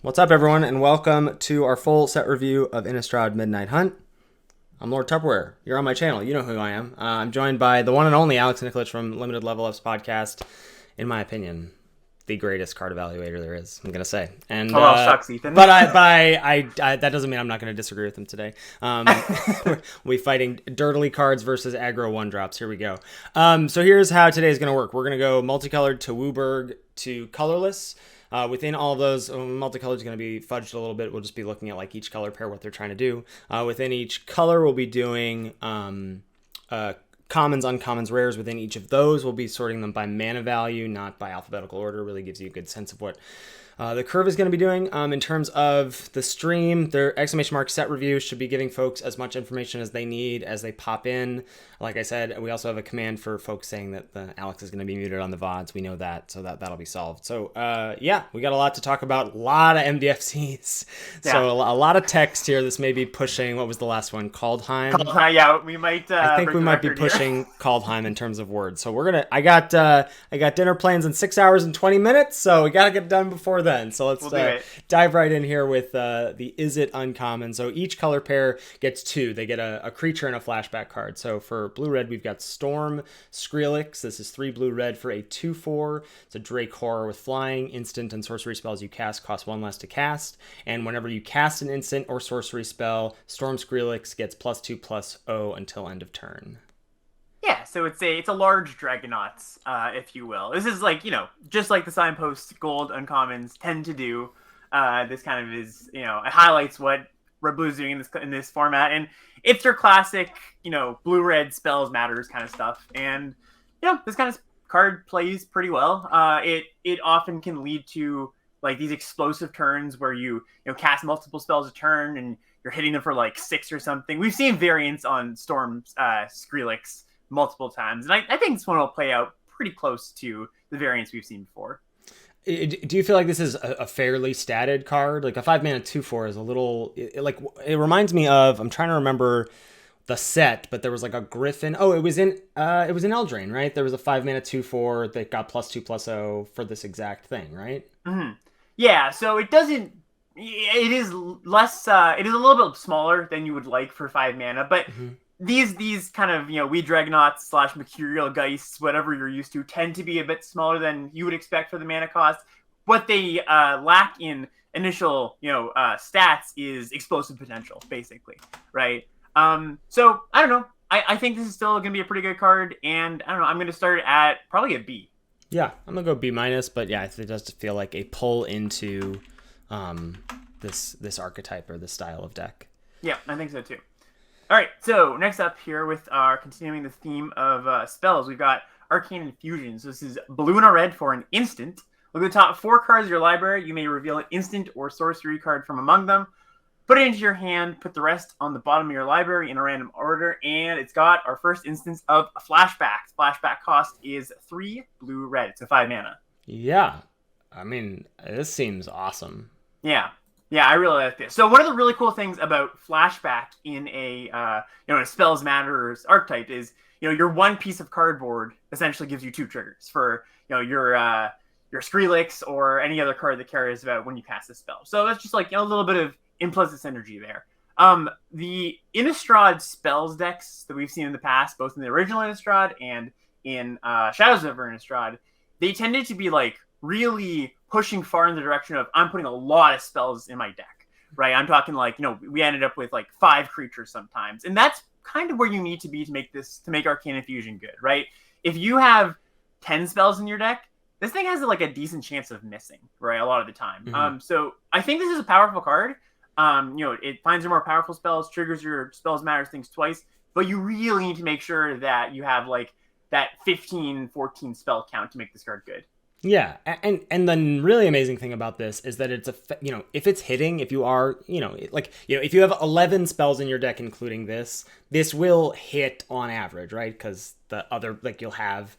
What's up, everyone, and welcome to our full set review of Innistrad Midnight Hunt. I'm Lord Tupperware. You're on my channel. You know who I am. I'm joined by the one and only Alex Nikolic from Limited Level Up's podcast. In my opinion, the greatest card evaluator there is, I'm going to say. And, shucks, Ethan. But that doesn't mean I'm not going to disagree with him today. We'll be fighting dirtily cards versus aggro one-drops. Here we go. So here's how today is going to work. We're going to go multicolored to Wooburg to colorless. Within all of those, multicolored is going to be fudged a little bit. We'll just be looking at like each color pair, what they're trying to do. Within each color, we'll be doing commons, uncommons, rares. Within each of those, we'll be sorting them by mana value, not by alphabetical order. Really gives you a good sense of what the curve is going to be doing. In terms of the stream, their exclamation mark set review should be giving folks as much information as they need as they pop in. Like I said, we also have a command for folks saying that Alex is going to be muted on the VODs. We know that, so that'll be solved. So, yeah, we got a lot to talk about. A lot of MDFCs. Yeah. So a lot of text here. This may be pushing, what was the last one? Kaldheim? Yeah, we might. I think we might be pushing Kaldheim in terms of words. So I got dinner plans in 6 hours and 20 minutes, so we got to get done before then. So let's dive right in here with the Izzet Uncommon. So each color pair gets two. They get a creature and a flashback card. So for blue-red, we've got Storm Skrillex. This is 3 blue-red for a 2/4. It's a Drake Horror with flying. Instant and sorcery spells you cast cost 1 less to cast. And whenever you cast an instant or sorcery spell, Storm Skrillex gets +2/+0 until end of turn. Yeah, so it's a large Dragonauts, if you will. This is like, just like the Signpost Gold Uncommons tend to do. This kind of is, it highlights what Red Blue's doing in this format, and it's your classic, blue-red spells matters kind of stuff. And this kind of card plays pretty well. It often can lead to like these explosive turns where you cast multiple spells a turn and you're hitting them for like 6 or something. We've seen variants on Storm Skrillex multiple times, and I think this one will play out pretty close to the variants we've seen before. Do you feel like this is a fairly statted card? Like a 5-mana 2/4 is a little it reminds me of, I'm trying to remember the set, but there was like a Griffin. Oh, it was in Eldraine, right? There was a 5-mana 2/4 that got +2/+0 for this exact thing, right? Mm-hmm. Yeah, so it doesn't. It is less. It is a little bit smaller than you would like for 5 mana, but. Mm-hmm. These kind of, Weed Dragonauts / Mercurial Geists, whatever you're used to, tend to be a bit smaller than you would expect for the mana cost. What they lack in initial, stats is explosive potential, basically, right? So, I don't know. I think this is still going to be a pretty good card, and I don't know, I'm going to start at probably a B. Yeah, I'm going to go B-, but yeah, it does feel like a pull into this archetype or this style of deck. Yeah, I think so too. All right, so next up here with our continuing the theme of spells, we've got Arcane Infusion. So this is blue and a red for an instant. Look at the top 4 cards of your library. You may reveal an instant or sorcery card from among them. Put it into your hand. Put the rest on the bottom of your library in a random order. And it's got our first instance of a flashback. Flashback cost is 3 blue-red. It's a 5 mana. Yeah, I mean, this seems awesome. Yeah. Yeah, I really like this. So one of the really cool things about Flashback in a a Spells Matters archetype is your one piece of cardboard essentially gives you 2 triggers for your Skrillex or any other card that carries about when you cast a spell. So that's just like a little bit of implicit synergy there. The Innistrad spells decks that we've seen in the past, both in the original Innistrad and in Shadows of Innistrad, they tended to be like really pushing far in the direction of I'm putting a lot of spells in my deck, right? I'm talking like, we ended up with like 5 creatures sometimes. And that's kind of where you need to be to make Arcane Infusion good, right? If you have 10 spells in your deck, this thing has like a decent chance of missing, right? A lot of the time. Mm-hmm. So I think this is a powerful card. It finds your more powerful spells, triggers your spells matters things twice, but you really need to make sure that you have like that 15, 14 spell count to make this card good. Yeah, and the really amazing thing about this is that it's if it's hitting, if you are, if you have 11 spells in your deck, including this will hit on average, right? Because the other, you'll have,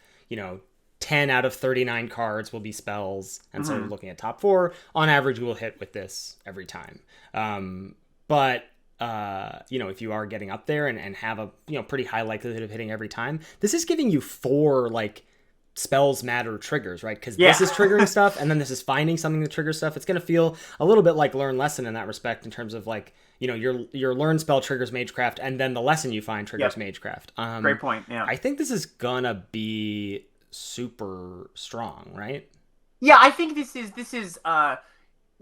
10 out of 39 cards will be spells, and so looking at top 4, on average, we will hit with this every time. But if you are getting up there and have a, pretty high likelihood of hitting every time, this is giving you 4, spells matter triggers, right? Because Yeah. this is triggering stuff, and then this is finding something that triggers stuff. It's going to feel a little bit like Learn Lesson in that respect, in terms of like, you know, your learn spell triggers Magecraft, and then the lesson you find triggers Magecraft. Great point. Yeah. I think this is gonna be super strong, right? Yeah, I think this is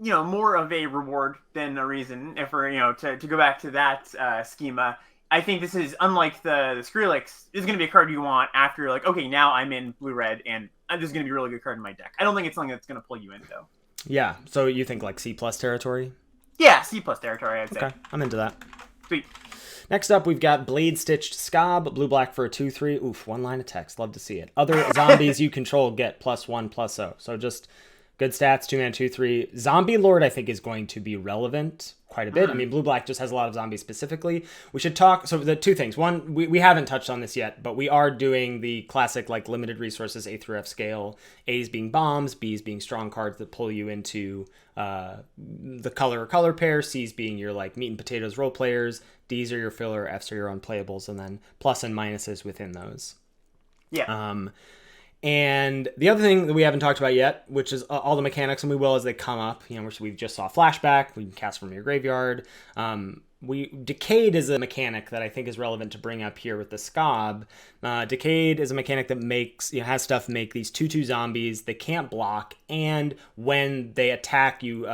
you know, more of a reward than a reason. If we're, you know, to go back to that schema, I think this is, unlike the Skrillex, this is going to be a card you want after you're like, okay, now I'm in blue-red, and this is going to be a really good card in my deck. I don't think it's something that's going to pull you in, though. Yeah, so you think like C+ territory? Yeah, C+ territory, I'd say. Okay, I'm into that. Sweet. Next up, we've got Blade Stitched Scob, blue-black for a 2/3. Oof, one line of text. Love to see it. Other zombies you control get +1/+0. So just good stats, 2-mana, 2/3. Zombie Lord, I think, is going to be relevant quite a bit. I mean, blue-black just has a lot of zombies specifically. We should talk. So the two things. One, we haven't touched on this yet, but we are doing the classic, like, limited resources A through F scale. A's being bombs, B's being strong cards that pull you into the color pair, C's being your, like, meat and potatoes role players, D's are your filler, F's are your unplayables, and then plus and minuses within those. Yeah. And the other thing that we haven't talked about yet, which is all the mechanics, and we will as they come up, you know, which we just saw Flashback, we can cast from your graveyard. Decayed is a mechanic that I think is relevant to bring up here with the Scob. Decayed is a mechanic that makes, you know, has stuff make these 2/2 zombies. They can't block, and when they attack, you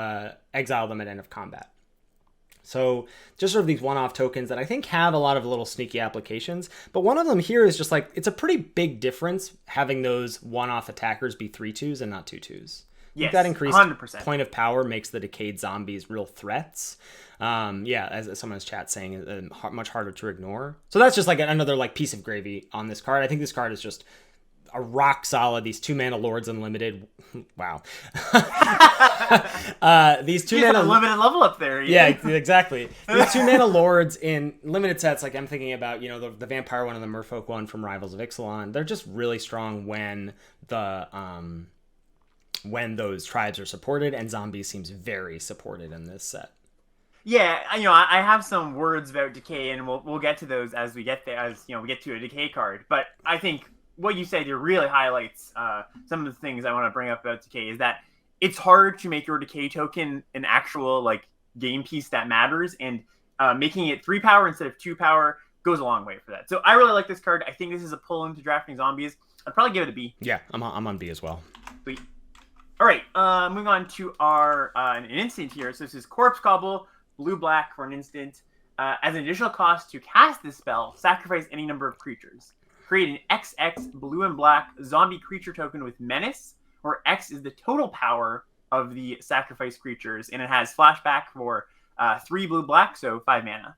exile them at end of combat. So just sort of these one-off tokens that I think have a lot of little sneaky applications. But one of them here is just like, it's a pretty big difference having those one-off attackers be 3/2s and not 2/2s. Yes, that increased 100%. point of power makes the decayed zombies real threats. Yeah, as someone's chat saying, much harder to ignore. So that's just like another like piece of gravy on this card. I think this card is just a rock solid. These 2-mana Lords Unlimited. Wow. These 2-mana limited level up there. Yeah, exactly. These 2-mana Lords in limited sets, like I'm thinking about, you know, the Vampire one and the Merfolk one from Rivals of Ixalan. They're just really strong when those tribes are supported, and Zombies seems very supported in this set. Yeah, you know, I have some words about Decay, and we'll get to those as we get there, as you know, we get to a Decay card. But I think what you said here really highlights some of the things I want to bring up about Decay, is that it's hard to make your Decay token an actual like game piece that matters, and making it 3 power instead of 2 power goes a long way for that. So I really like this card. I think this is a pull into drafting zombies. I'd probably give it a B. Yeah, I'm on B as well. Sweet. All right, moving on to our an instant here. So this is Corpse Cobble, blue-black for an instant. As an additional cost to cast this spell, sacrifice any number of creatures. Create an XX blue and black zombie creature token with Menace, where X is the total power of the sacrifice creatures, and it has Flashback for 3 blue-black, so 5 mana.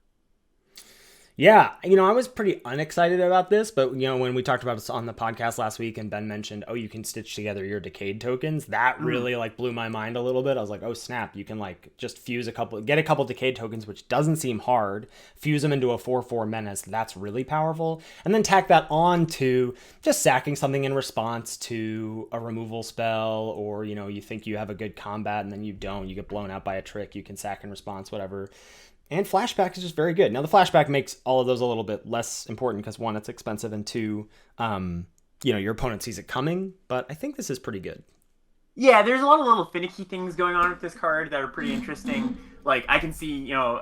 Yeah, you know, I was pretty unexcited about this, but, you know, when we talked about this on the podcast last week and Ben mentioned, oh, you can stitch together your Decayed tokens, that really, like, blew my mind a little bit. I was like, oh, snap, you can, like, just get a couple Decayed tokens, which doesn't seem hard, fuse them into a 4/4 Menace, that's really powerful, and then tack that on to just sacking something in response to a removal spell, or, you know, you think you have a good combat and then you don't, you get blown out by a trick, you can sack in response, whatever. And Flashback is just very good. Now, the Flashback makes all of those a little bit less important because, one, it's expensive, and two, you know, your opponent sees it coming. But I think this is pretty good. Yeah, there's a lot of little finicky things going on with this card that are pretty interesting. Like, I can see, you know,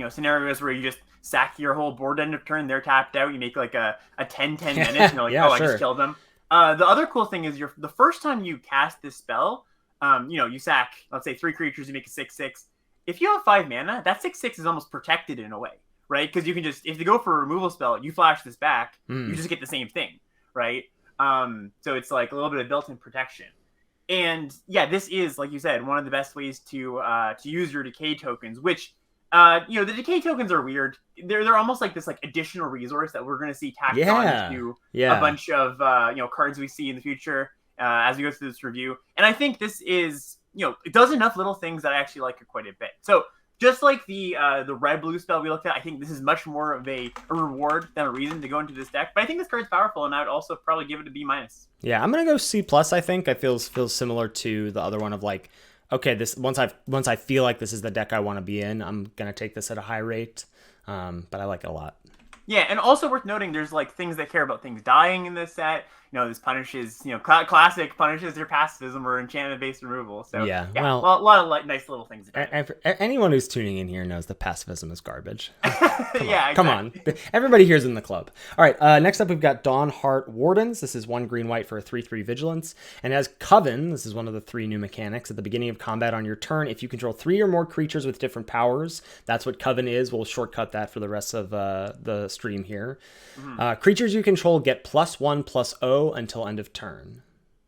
scenarios where you just sack your whole board end of turn, they're tapped out, you make like a 10-10 minutes, and you're like, yeah, oh, sure. I just killed them. The other cool thing is the first time you cast this spell, you know, you sack, let's say, 3 creatures, you make a 6/6. If you have 5 mana, that 6/6 is almost protected in a way, right? Because you can just, if you go for a removal spell, you flash this back, you just get the same thing, right? So it's like a little bit of built-in protection. And yeah, this is, like you said, one of the best ways to use your Decay tokens, which, you know, the Decay tokens are weird. They're almost like this like additional resource that we're going to see tacked on to a bunch of, you know, cards we see in the future as we go through this review. And I think this is, you know, it does enough little things that I actually like it quite a bit. So just like the red-blue spell we looked at, I think this is much more of a reward than a reason to go into this deck. But I think this card's powerful, and I would also probably give it a B-. Yeah, I'm gonna go C+. I think it feels similar to the other one of like, okay, this once I feel like this is the deck I want to be in, I'm gonna take this at a high rate. But I like it a lot. Yeah, and also worth noting, there's like things that care about things dying in this set. This punishes, classic punishes your pacifism or enchantment-based removal. So Yeah, yeah, well, a lot of like nice little things. Anyone who's tuning in here knows that pacifism is garbage. Yeah, Come on. Everybody here's in the club. All right, next up we've got Dawnheart Wardens. This is 1 green-white for a 3/3 vigilance. And as Coven, this is one of the 3 new mechanics. At the beginning of combat on your turn, if you control 3 or more creatures with different powers, that's what Coven is. We'll shortcut that for the rest of the stream here. Creatures you control get +1/+0 until end of turn.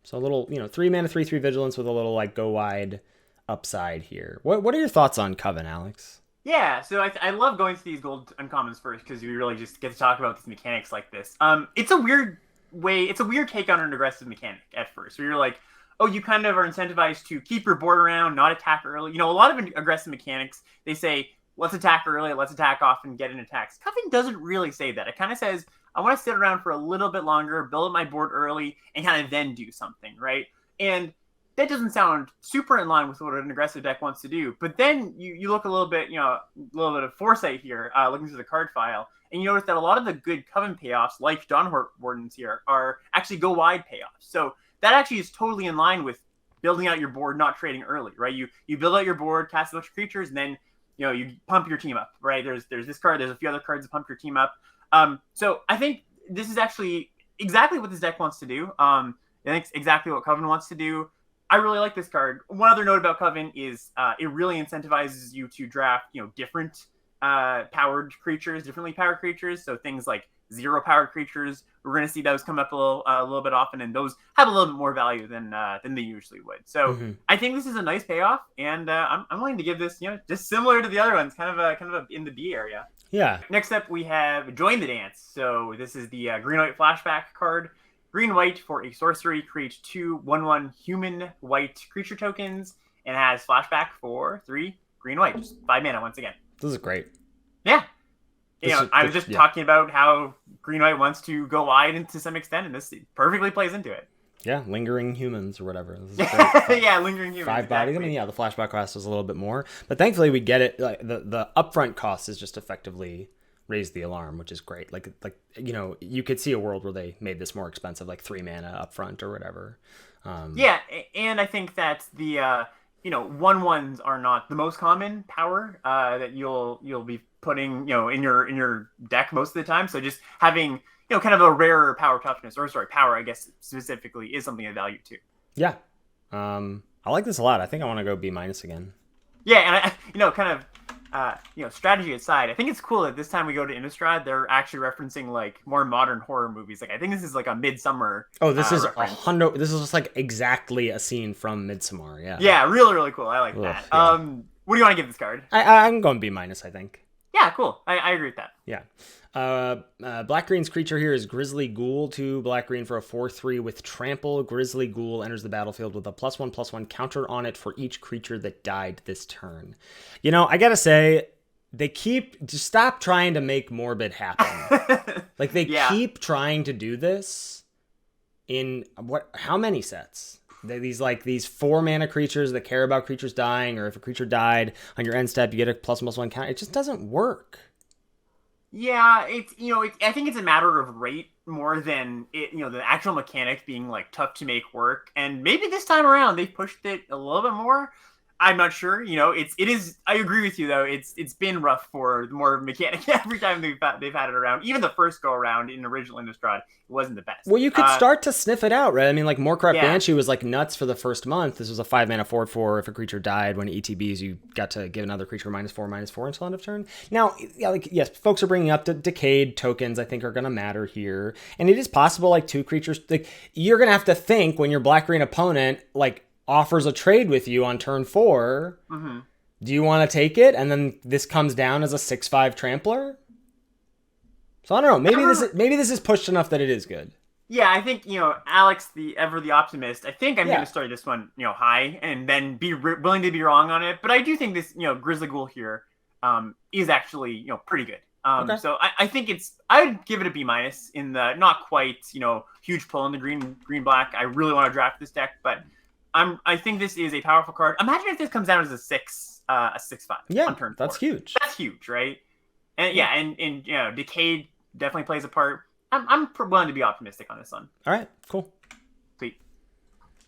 So a little, 3 mana, 3/3 vigilance with a little like go wide upside here. What are your thoughts on Coven, Alex? Yeah, so I love going to these gold uncommons first because we really just get to talk about these mechanics like this. It's a weird take on an aggressive mechanic at first, where you're like, oh, you kind of are incentivized to keep your board around, not attack early. A lot of aggressive mechanics, they say, let's attack early, let's attack off and get in attacks. Coven doesn't really say that. It kind of says, I want to sit around for a little bit longer, build up my board early, and kind of then do something, right? And that doesn't sound super in line with what an aggressive deck wants to do. But then you look a little bit, a little bit of foresight here, looking through the card file, and you notice that a lot of the good Coven payoffs, like Dawnheart Wardens here, are actually go wide payoffs. So that actually is totally in line with building out your board, not trading early, right? You build out your board, cast a bunch of creatures, and then you pump your team up, right? There's this card, there's a few other cards that pump your team up. So I think this is actually exactly what this deck wants to do. I think it's exactly what Coven wants to do. I really like this card. One other note about Coven is it really incentivizes you to draft, different powered creatures, differently powered creatures. So things like 0 powered creatures, we're going to see those come up a little bit often, and those have a little bit more value than they usually would. So I think this is a nice payoff, and I'm willing to give this, just similar to the other ones, kind of a in the B area. Yeah. Next up, we have Join the Dance. So this is the green-white flashback card. Green-white for a sorcery, create 2 1/1 human-white creature tokens, and has flashback for 3 green-white. Just 5 mana once again. This is great. Yeah. I was just talking about how green-white wants to go wide and to some extent, and this perfectly plays into it. Yeah, lingering humans or whatever. This is great. Yeah, lingering humans. 5 bodies. I mean, yeah, the flashback cost is a little bit more, but thankfully we get it. Like the upfront cost is just effectively raise the alarm, which is great. Like you could see a world where they made this more expensive, like 3 mana upfront or whatever. Yeah, and I think that the 1/1s are not the most common power that you'll be putting in your deck most of the time. So just having kind of a rarer power toughness, or sorry, power, I guess specifically, is something of value too. Yeah, I like this a lot. I think I want to go B- again. Yeah, and strategy aside, I think it's cool that this time we go to Innistrad, they're actually referencing like more modern horror movies. Like I think this is like a Midsummer. Oh, this is this is just like exactly a scene from Midsommar. Yeah. Yeah, really, really cool. I like that. Yeah. What do you want to give this card? I'm going B-, I think. Yeah, cool. I agree with that. Yeah. Black-green's creature here is Grizzly Ghoul, 2 black-green for a 4/3 with trample. Grizzly Ghoul enters the battlefield with a +1/+1 counter on it for each creature that died this turn. I gotta say, just stop trying to make Morbid happen. Like they keep trying to do this in how many sets? These 4 mana creatures that care about creatures dying, or if a creature died on your end step, you get a +1/+1 count. It just doesn't work. Yeah, I think it's a matter of rate more than the actual mechanic being like tough to make work. And maybe this time around they pushed it a little bit more. I'm not sure. It is. I agree with you though. It's been rough for the more mechanic every time they've had it around. Even the first go around in original Innistrad, it wasn't the best. Well, you could start to sniff it out, right? I mean, like Moorcraft Banshee was like nuts for the first month. This was a 5 mana 4/4. If a creature died when ETBs, you got to give another creature -4/-4 until end of turn. Now, yes, folks are bringing up the decayed tokens. I think are going to matter here, and it is possible like 2 creatures. Like you're going to have to think when your black-green opponent offers a trade with you on turn 4, do you want to take it? And then this comes down as a 6/5 trampler. So I don't know. Maybe this is pushed enough that it is good. Yeah, I think Alex, the optimist. I think I'm going to start this one high and then be willing to be wrong on it. But I do think this Grizzly Ghoul here is actually pretty good. Okay. So I think I would give it a B- in the not quite huge pull in the green black. I really want to draft this deck, but I think this is a powerful card. Imagine if this comes down as a 6/5 on turn 4. That's huge. That's huge, right? And and decayed definitely plays a part. I'm willing to be optimistic on this one. All right, cool. Sweet.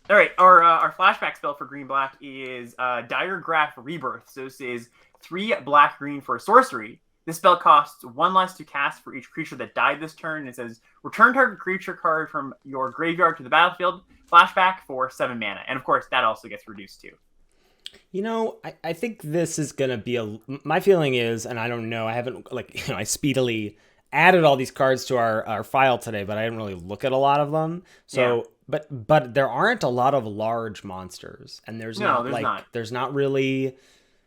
All right, our flashback spell for green black is Dire Graph Rebirth. So this is 3 black green for a sorcery. This spell costs 1 less to cast for each creature that died this turn. It says return target creature card from your graveyard to the battlefield. Flashback for 7 mana, and of course that also gets reduced too. You know, I think this is gonna be my feeling is, and I don't know, I haven't I speedily added all these cards to our file today, but I didn't really look at a lot of them. So. Yeah. But there aren't a lot of large monsters, and there's not really.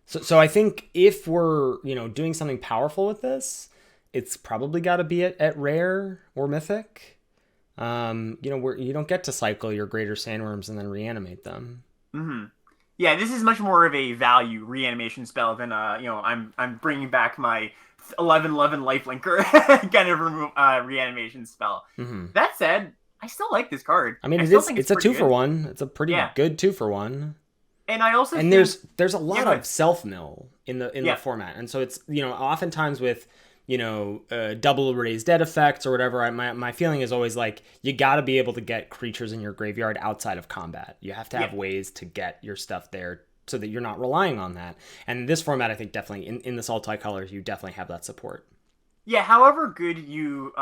So I think if we're doing something powerful with this, it's probably got to be at rare or mythic. Where you don't get to cycle your greater sandworms and then reanimate them. Mm-hmm. Yeah, this is much more of a value reanimation spell than I'm bringing back my 11/11 lifelinker kind of reanimation spell. Mm-hmm. That said, I still like this card. I mean, it's a 2-for-1. It's a pretty good 2-for-1. And I also think there's a lot of self-mill in the format. And so it's, oftentimes with, double raised dead effects or whatever, my feeling is always like, you got to be able to get creatures in your graveyard outside of combat. You have to have ways to get your stuff there so that you're not relying on that. And in this format, I think definitely in the multicolors, you definitely have that support. Yeah, however good you,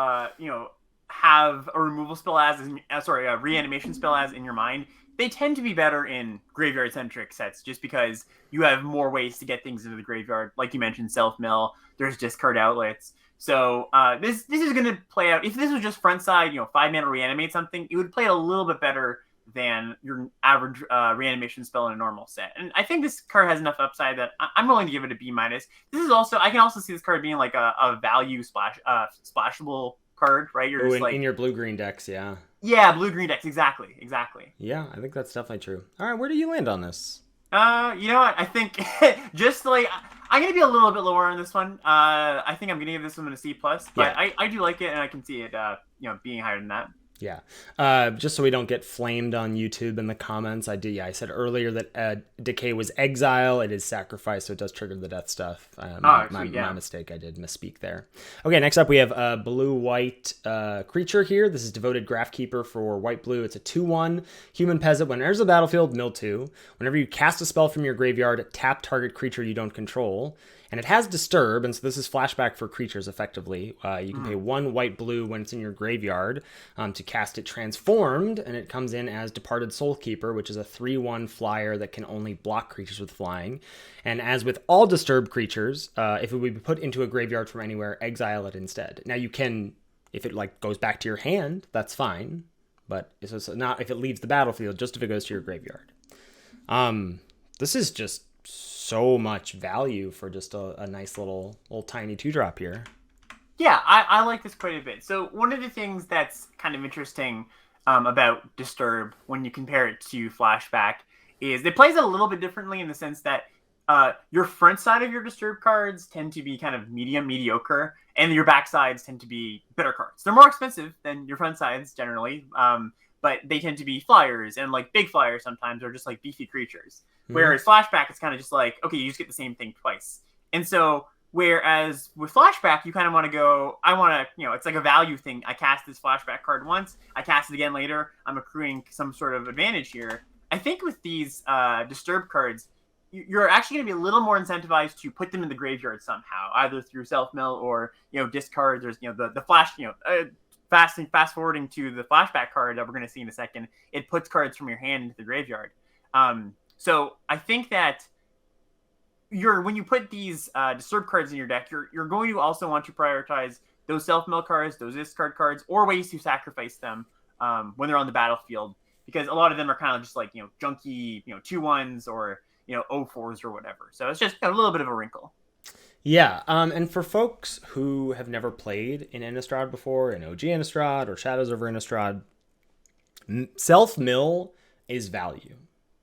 have a removal spell a reanimation spell as in your mind, they tend to be better in graveyard centric sets just because you have more ways to get things into the graveyard. Like you mentioned, self mill, there's discard outlets. So this is going to play out. If this was just front side, 5 mana reanimate something, it would play a little bit better than your average reanimation spell in a normal set. And I think this card has enough upside that I'm willing to give it a B-. This is also, I can also see this card being like a value splashable card, right? You're just in your blue-green decks, yeah. Yeah, blue-green decks, exactly. Yeah, I think that's definitely true. All right, where do you land on this? You know what? I think just like I'm gonna be a little bit lower on this one. I think I'm gonna give this one a C+, but I do like it, and I can see it, being higher than that. Yeah. Just so we don't get flamed on YouTube in the comments, I said earlier that Decay was exile. It is sacrifice, so it does trigger the death stuff. My mistake. I did misspeak there. Okay, next up we have a blue-white creature here. This is Devoted Graphkeeper for white-blue. It's a 2/1 human peasant. When it enters the battlefield, mill 2. Whenever you cast a spell from your graveyard, tap target creature you don't control. And it has Disturb, and so this is flashback for creatures, effectively. You can pay 1 white-blue when it's in your graveyard to cast it transformed, and it comes in as Departed Soulkeeper, which is a 3/1 flyer that can only block creatures with flying. And as with all Disturbed creatures, if it would be put into a graveyard from anywhere, exile it instead. Now you can, if it goes back to your hand, that's fine, but it's not if it leaves the battlefield, just if it goes to your graveyard. This is just so much value for just a nice little tiny 2-drop here. Yeah, I like this quite a bit. So one of the things that's kind of interesting about Disturb when you compare it to Flashback is it plays a little bit differently in the sense that your front side of your Disturb cards tend to be kind of mediocre, and your back sides tend to be better cards. They're more expensive than your front sides generally, but they tend to be flyers and big flyers sometimes, or just beefy creatures. Whereas Flashback is kind of just okay, you just get the same thing twice. And so, whereas with Flashback, you kind of want to go, it's like a value thing. I cast this Flashback card once, I cast it again later, I'm accruing some sort of advantage here. I think with these Disturb cards, you're actually going to be a little more incentivized to put them in the graveyard somehow, either through self-mill or, discards. There's, the flash, fast forwarding to the Flashback card that we're going to see in a second, it puts cards from your hand into the graveyard. So I think that when you put these Disturb cards in your deck, you're going to also want to prioritize those self-mill cards, those discard cards, or ways to sacrifice them when they're on the battlefield, because a lot of them are kind of just junky, 2/1s or 0/4s or whatever. So it's just a little bit of a wrinkle. Yeah, and for folks who have never played in Innistrad before, in OG Innistrad or Shadows over Innistrad, self-mill is value.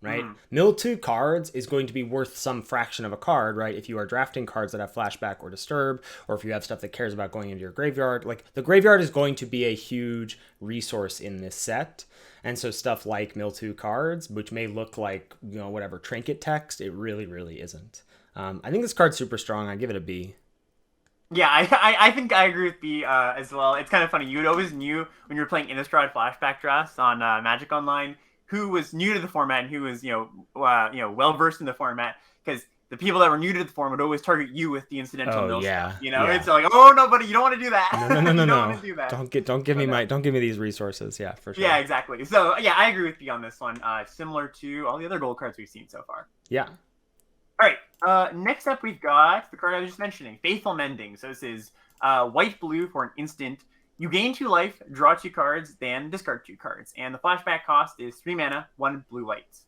Right? Mill 2 cards is going to be worth some fraction of a card, right? If you are drafting cards that have Flashback or Disturb, or if you have stuff that cares about going into your graveyard, the graveyard is going to be a huge resource in this set. And so stuff like Mill 2 cards, which may look like, whatever, trinket text, it really, really isn't. I think this card's super strong. I give it a B. Yeah, I think I agree with B as well. It's kind of funny. You always knew when you were playing Innistrad flashback drafts on Magic Online who was new to the format and who was well versed in the format, because the people that were new to the format would always target you with the incidental mill stuff. It's like, oh no, buddy, you don't want to do that. No. You don't want to do that. Don't give me these resources. Yeah, for sure. Yeah, exactly. So yeah, I agree with you on this one. Similar to all the other gold cards we've seen so far. Yeah. All right. Next up, we've got the card I was just mentioning, Faithful Mending. So this is white-blue for an instant. You gain 2 life, draw 2 cards, then discard 2 cards. And the flashback cost is 3 mana, 1 blue-white.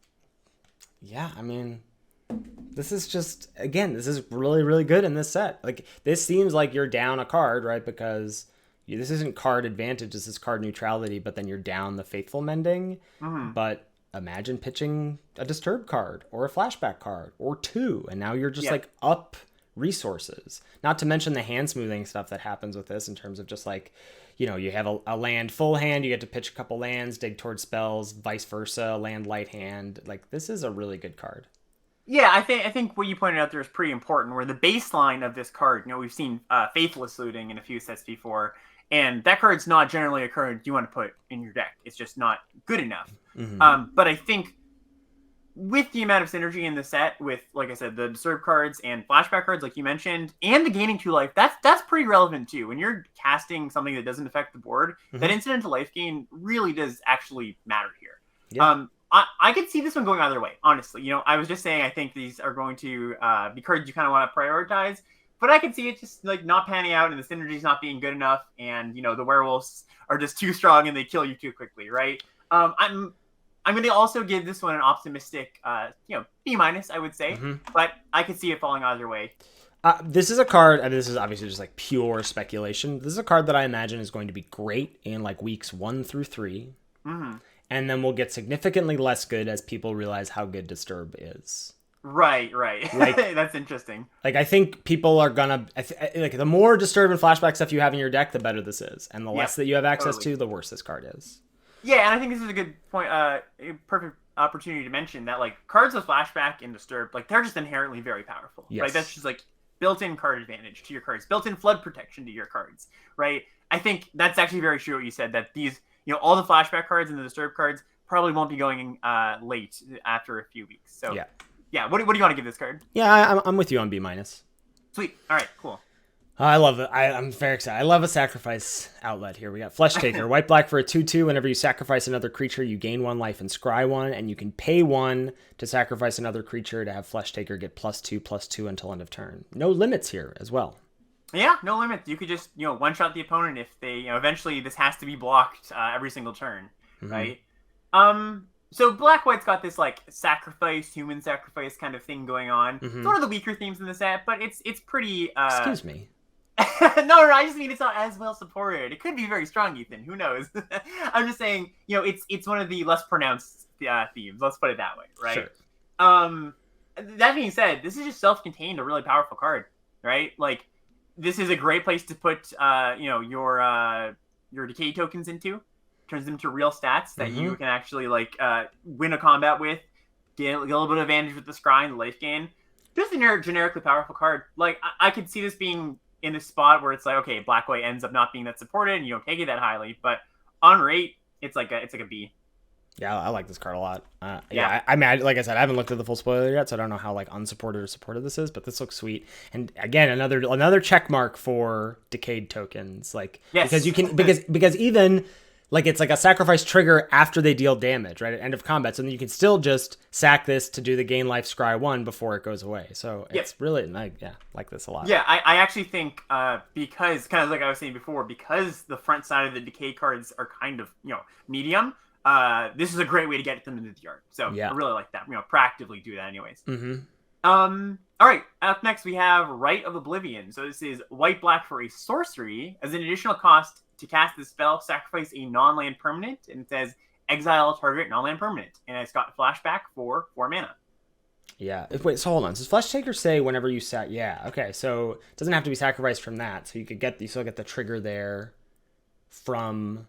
Yeah, I mean, this is really, really good in this set. Like, this seems like you're down a card, right? Because this isn't card advantage, this is card neutrality, but then you're down the Faithful Mending. Mm-hmm. But imagine pitching a Disturb card or a flashback card or 2, and now you're just like up resources. Not to mention the hand smoothing stuff that happens with this in terms of just like, you have a land full hand, you get to pitch a couple lands, dig towards spells, vice versa, land light hand. Like, this is a really good card. Yeah, I think what you pointed out there is pretty important, where the baseline of this card, we've seen Faithless Looting in a few sets before, and that card's not generally a card you want to put in your deck. It's just not good enough. Mm-hmm. But I think with the amount of synergy in the set, with, like I said, the Disturb cards and flashback cards, like you mentioned, and the gaining 2 life, that's pretty relevant too. When you're casting something that doesn't affect the board, that incidental life gain really does actually matter here. Yeah. I could see this one going either way, honestly. I was just saying I think these are going to be cards you kind of want to prioritize, but I could see it just like not panning out and the synergy's not being good enough, and the werewolves are just too strong and they kill you too quickly, right? I'm going to also give this one an optimistic, B-, I would say, but I could see it falling either way. This is a card, and this is obviously just like pure speculation. This is a card that I imagine is going to be great in like weeks 1 through 3. Mm-hmm. And then will get significantly less good as people realize how good Disturb is. Right. Like, that's interesting. Like, I think people are gonna like, the more Disturb and flashback stuff you have in your deck, the better this is, and the less that you have access to, the worse this card is. Yeah, and I think this is a good point, a perfect opportunity to mention that, like, cards with flashback and Disturb, like, they're just inherently very powerful. Yes. Right? That's just like built-in card advantage to your cards, built-in flood protection to your cards. Right? I think that's actually very true what you said, that these, all the flashback cards and the Disturb cards probably won't be going late after a few weeks. So yeah. What do you want to give this card? Yeah, I'm with you on B-. Sweet. All right, cool. I love it. I'm very excited. I love a sacrifice outlet here. We got Flesh Taker. White-black for a 2/2. Whenever you sacrifice another creature, you gain 1 life and scry 1, and you can pay 1 to sacrifice another creature to have Flesh Taker get +2/+2 until end of turn. No limits here as well. Yeah, no limits. You could just, one-shot the opponent if they, eventually this has to be blocked every single turn, right? So Black-White's got this, like, human sacrifice kind of thing going on. It's one of the weaker themes in the set, but it's pretty... Excuse me. No, I just mean it's not as well supported. It could be very strong, Ethan. Who knows? I'm just saying, it's one of the less pronounced themes. Let's put it that way, right? Sure. That being said, this is just self-contained, a really powerful card, right? Like, this is a great place to put, your decay tokens into. Turns them to real stats that you can actually, like, win a combat with, get a little bit of advantage with the scry and the life gain. Just a generically powerful card. Like, I could see this being in a spot where it's like, okay, Black-White ends up not being that supported and you don't take it that highly, but on rate, it's like a B. Yeah, I like this card a lot. I mean, like I said, I haven't looked at the full spoiler yet, so I don't know how like unsupported or supported this is, but this looks sweet. And again, another check mark for decayed tokens, like because you can because even like it's like a sacrifice trigger after they deal damage, right, at end of combat, so then you can still just sack this to do the gain life scry 1 before it goes away. So it's really like this a lot. Yeah, I actually think because kind of like I was saying before, because the front side of the decay cards are kind of medium. This is a great way to get them into the yard. So I really like that. Proactively do that anyways. All right, up next we have Rite of Oblivion. So this is white-black for a sorcery. As an additional cost to cast this spell, sacrifice a non-land permanent, and it says exile target non-land permanent. And it's got flashback for 4 mana. Yeah. Wait, so hold on. Does Flesh Taker say whenever you okay, so it doesn't have to be sacrificed from that. So you still get the trigger there from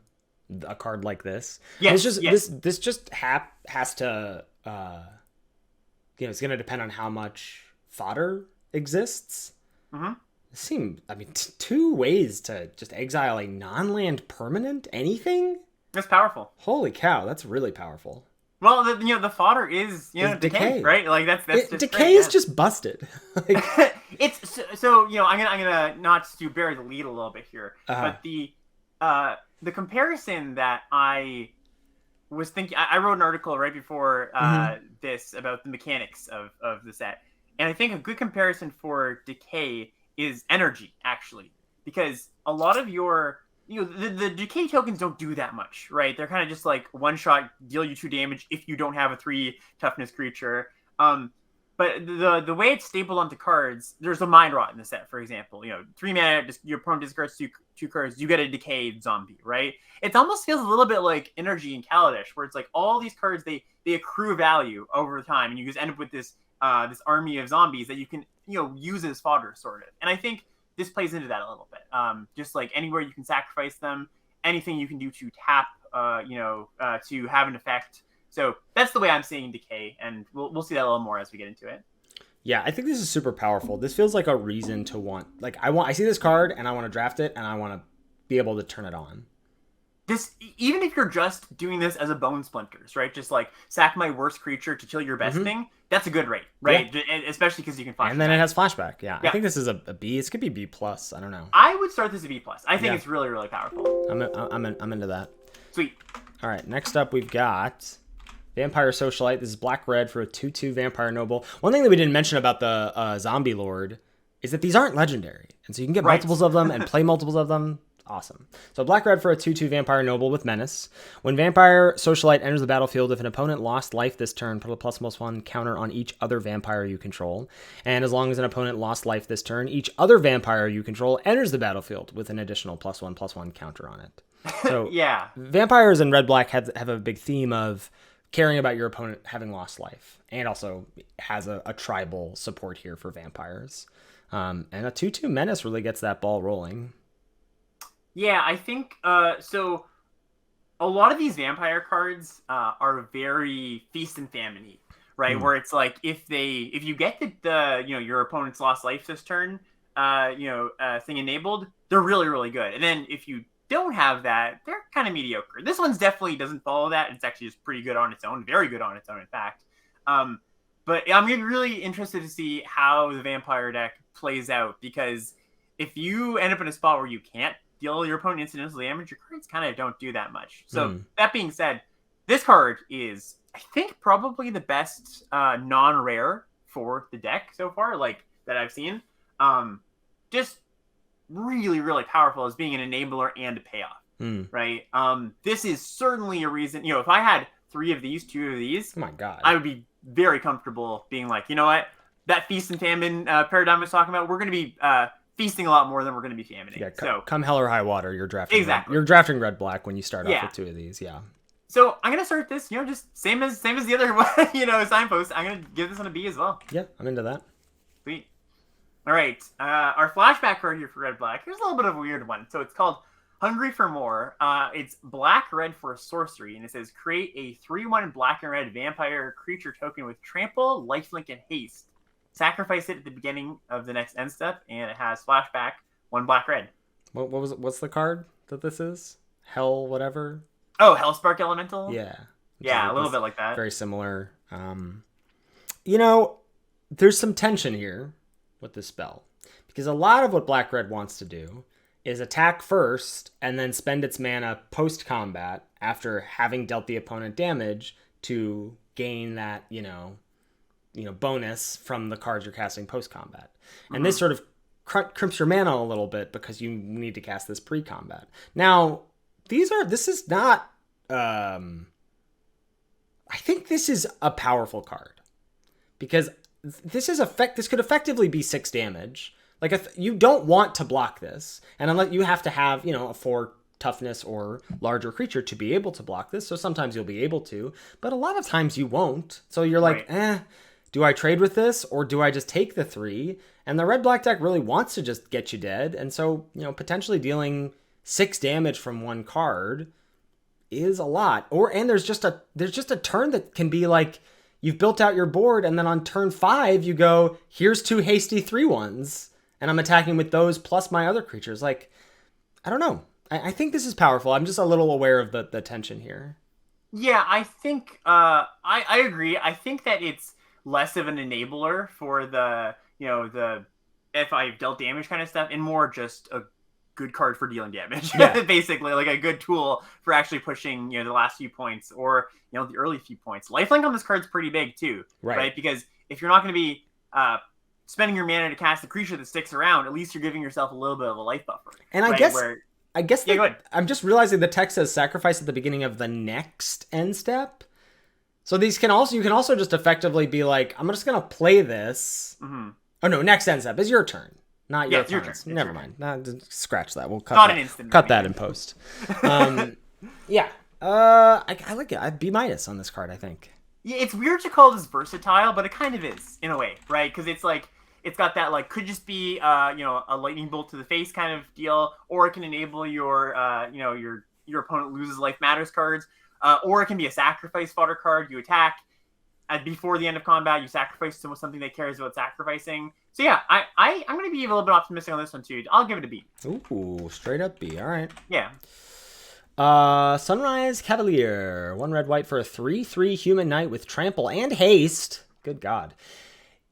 a card like this. Yeah, this just has to it's going to depend on how much fodder exists. I mean, 2 ways to just exile a non-land permanent anything? That's powerful. Holy cow, that's really powerful. Well, the fodder is decay, right? Like that's just decay great, is just busted. Like, it's so I'm gonna not to bury the lead a little bit here, but the comparison that I was thinking, I wrote an article right before this about the mechanics of the set, and I think a good comparison for decay is energy, actually, because a lot of your the decay tokens don't do that much, right? They're kind of just like one shot, deal you 2 damage if you don't have a 3 toughness creature. But the way it's stapled onto cards, there's a Mind Rot in the set, for example. 3 mana, your opponent discards two cards, you get a decayed zombie, right? It almost feels a little bit like Energy in Kaladesh, where it's like all these cards, they accrue value over time, and you just end up with this army of zombies that you can use as fodder, sort of. And I think this plays into that a little bit. Just like anywhere you can sacrifice them, anything you can do to tap, to have an effect. So that's the way I'm seeing decay, and we'll see that a little more as we get into it. Yeah, I think this is super powerful. This feels like a reason to want, like, I see this card and I want to draft it and I want to be able to turn it on. This, even if you're just doing this as a Bone Splinters, right? Just like sack my worst creature to kill your best thing. That's a good rate, right? Yeah. Especially because you can flashback. And then it has flashback. Yeah. I think this is a B. It could be B plus. I don't know. I would start this as a B plus. I think it's really, really powerful. I'm into that. Sweet. All right. Next up, we've got Vampire Socialite. This is black-red for a 2/2 Vampire Noble. One thing that we didn't mention about the Zombie Lord is that these aren't legendary. And so you can get multiples of them and play multiples of them. Awesome. So black-red for a 2/2 Vampire Noble with Menace. When Vampire Socialite enters the battlefield, if an opponent lost life this turn, put a ++1 counter on each other vampire you control. And as long as an opponent lost life this turn, each other vampire you control enters the battlefield with an additional +1/+1 counter on it. So yeah, vampires in red-black have a big theme of caring about your opponent having lost life, and also has a tribal support here for vampires. And a 2/2 Menace really gets that ball rolling. Yeah, I think so. A lot of these vampire cards are very feast and famine-y, right? Where it's like if you get the your opponent's lost life this turn, thing enabled, they're really, really good. And then if you don't have that, they're kind of mediocre. This one's definitely doesn't follow that. It's actually just pretty good on its own, very good on its own, in fact. But I'm really interested to see how the vampire deck plays out, because if you end up in a spot where you can't deal your opponent incidental damage, your cards kind of don't do that much. So that being said, this card is, I think, probably the best non-rare for the deck so far, like that I've seen. Just really, really powerful as being an enabler and a payoff, right? This is certainly a reason, if I had 3 of these, 2 of these, oh my God, I would be very comfortable being like, you know what, that feast and famine paradigm I was talking about, we're going to be feasting a lot more than we're going to be famining. Yeah, so come hell or high water, you're drafting exactly. You're drafting red-black when you start off with 2 of these. Yeah. So I'm gonna start this, just same as the other, signpost. I'm gonna give this one a B as well. Yeah, I'm into that. Sweet. All right, our flashback card here for red-black. Here's a little bit of a weird one. So it's called Hungry for More. It's black-red for a sorcery, and it says create a 3/1 black and red vampire creature token with trample, lifelink, and haste. Sacrifice it at the beginning of the next end step, and it has flashback 1 black-red. What was it? What's the card that this is? Hell, whatever. Oh, Hellspark Elemental. Yeah. Yeah, a little bit like that. Very similar. There's some tension here with this spell, because a lot of what black-red wants to do is attack first and then spend its mana post-combat after having dealt the opponent damage to gain that, bonus from the cards you're casting post-combat. And this sort of crimps your mana a little bit because you need to cast this pre-combat. Now, this is not, I think this is a powerful card, because this could effectively be 6 damage. Like, if you don't want to block this, and unless you have to have, a 4 toughness or larger creature to be able to block this. So sometimes you'll be able to, but a lot of times you won't. So you're like, do I trade with this, or do I just take the 3? And the red-black deck really wants to just get you dead. And so, potentially dealing 6 damage from 1 card is a lot. And there's just a turn that can be like, you've built out your board, and then on turn 5 you go, here's 2 hasty 3/1s, and I'm attacking with those plus my other creatures. Like, I don't know. I think this is powerful. I'm just a little aware of the tension here. Yeah, I think I agree. I think that it's less of an enabler for the the if I've dealt damage kind of stuff, and more just a good card for dealing damage. Yeah. Basically, like a good tool for actually pushing the last few points or the early few points. Lifelink on this card's pretty big too, right? Because if you're not going to be spending your mana to cast a creature that sticks around, at least you're giving yourself a little bit of a life buffer. And right? I guess go ahead. I'm just realizing the text says sacrifice at the beginning of the next end step. So you can also just effectively be like, I'm just gonna play this. Mm-hmm. Oh no, next end step is your turn, not your turn. Never mind. Scratch that. We'll cut that in post. Yeah. I like it. I'd B- on this card, I think. Yeah, it's weird to call this versatile, but it kind of is in a way, right? Because it's like it's got that like could just be a lightning bolt to the face kind of deal, or it can enable your your opponent loses life matters cards, or it can be a sacrifice fodder card. You attack before the end of combat, you sacrifice something that cares about sacrificing. So yeah, I'm going to be a little bit optimistic on this one too. I'll give it a B. Ooh, straight up B. All right. Yeah. Sunrise Cavalier. 1 red white for a 3/3 human knight with trample and haste. Good God.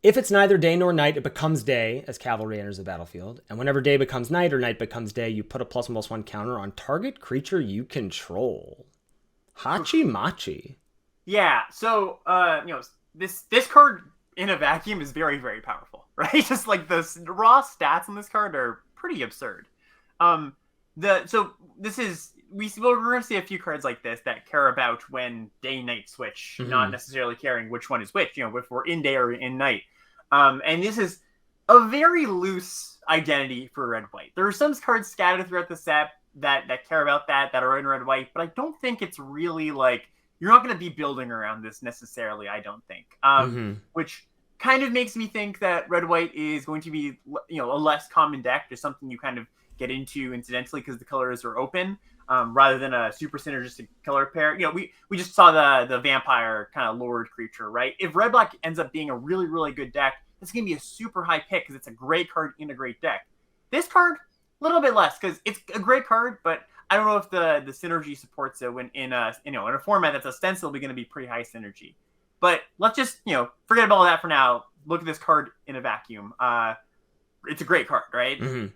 If it's neither day nor night, it becomes day as cavalry enters the battlefield. And whenever day becomes night or night becomes day, you put a +1/+1 counter on target creature you control. Hachi Machi. Yeah, so this card in a vacuum is very, very powerful, right? Just like the raw stats on this card are pretty absurd. We're gonna see a few cards like this that care about when day night switch, not necessarily caring which one is which. If we're in day or in night. And this is a very loose identity for red white. There are some cards scattered throughout the set that care about that are in red white, but I don't think it's really like you're not going to be building around this necessarily. I don't think, which kind of makes me think that red white is going to be a less common deck, just something you kind of get into incidentally because the colors are open. Rather than a super synergistic color pair. We just saw the vampire kind of lured creature, right? If red black ends up being a really, really good deck, it's going to be a super high pick because it's a great card in a great deck. This card, a little bit less because it's a great card, but I don't know if the synergy supports it when in a format that's ostensibly going to be pretty high synergy. But let's just forget about all that for now. Look at this card in a vacuum. It's a great card, right? Mm-hmm.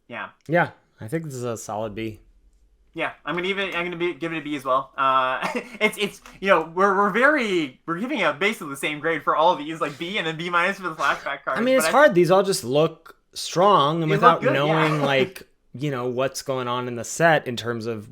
Yeah. Yeah, I think this is a solid B. Yeah, I'm gonna give it a B as well. We're giving a basically the same grade for all of these, like B and then B- for the flashback cards. I mean, it's hard. These all just look strong, and without good, knowing what's going on in the set in terms of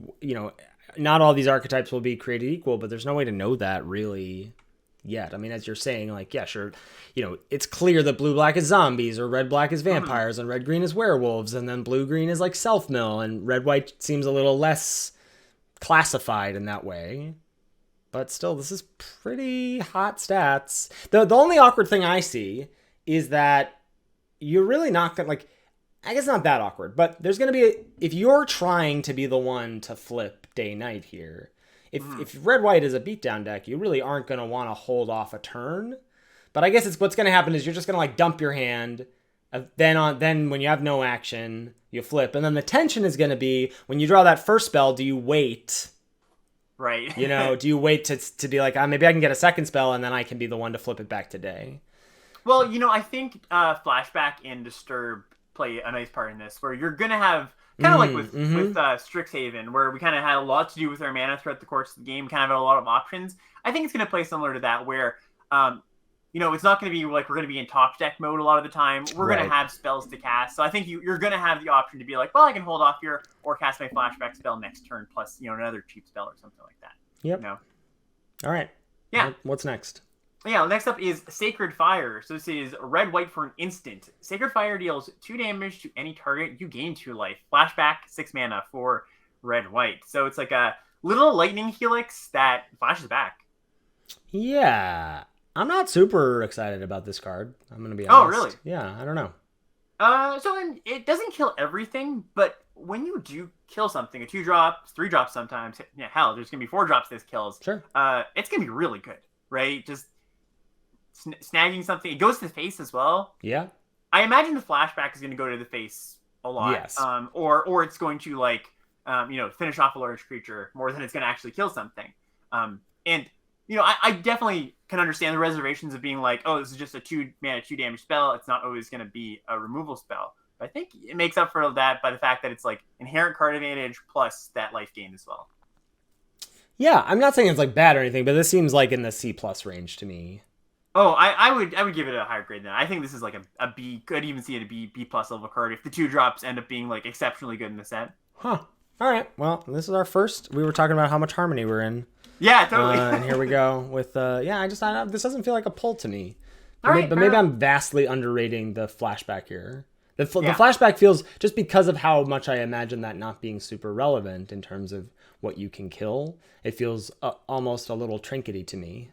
not all these archetypes will be created equal, but there's no way to know that really yet. I mean, as you're saying, like, yeah, sure, it's clear that blue-black is zombies, or red-black is vampires, and red-green is werewolves, and then blue-green is like self-mill, and red-white seems a little less classified in that way. But still, this is pretty hot stats. The only awkward thing I see is that you're really not going to, I guess not that awkward, but there's going to be, if you're trying to be the one to flip day-night here, if red-white is a beatdown deck, you really aren't going to want to hold off a turn. But I guess what's going to happen is you're just going to dump your hand. Then when you have no action, you flip. And then the tension is going to be when you draw that first spell, do you wait? Right. Do you wait to be like, maybe I can get a second spell and then I can be the one to flip it back to day? Well, I think Flashback and Disturb play a nice part in this, where you're going to have kind of like with Strixhaven, where we kind of had a lot to do with our mana throughout the course of the game, kind of had a lot of options. I think it's going to play similar to that, where, it's not going to be like we're going to be in top deck mode a lot of the time. We're going to have spells to cast. So I think you're going to have the option to be like, well, I can hold off here or cast my flashback spell next turn plus, another cheap spell or something like that. Yep. All right. Yeah. What's next? Yeah, next up is Sacred Fire. So this is red-white for an instant. Sacred Fire deals 2 damage to any target. You gain 2 life. Flashback, 6 mana for red-white. So it's like a little lightning helix that flashes back. Yeah. I'm not super excited about this card. I'm going to be honest. Oh, really? Yeah, I don't know. So it doesn't kill everything, but when you do kill something, a 2-drop, 3-drop sometimes, hell, there's going to be 4 drops this kills. Sure. It's going to be really good, right? Just snagging something. It goes to the face as well. Yeah. I imagine the flashback is going to go to the face a lot. Yes. Or it's going to like, finish off a large creature more than it's going to actually kill something. And I definitely can understand the reservations of being like, oh, this is just a 2-mana 2-damage spell. It's not always going to be a removal spell. But I think it makes up for that by the fact that it's like inherent card advantage plus that life gain as well. Yeah, I'm not saying it's like bad or anything, but this seems like in the C+ range to me. Oh, I would give it a higher grade than that. I think this is like a B. Could even see it a B+ level card if the 2-drops end up being like exceptionally good in the set. Huh. All right. Well, this is our first. We were talking about how much harmony we're in. Yeah, totally. And here we go with this doesn't feel like a pull to me. But maybe I'm vastly underrating the flashback here. The flashback feels, just because of how much I imagine that not being super relevant in terms of what you can kill, it feels almost a little trinkety to me.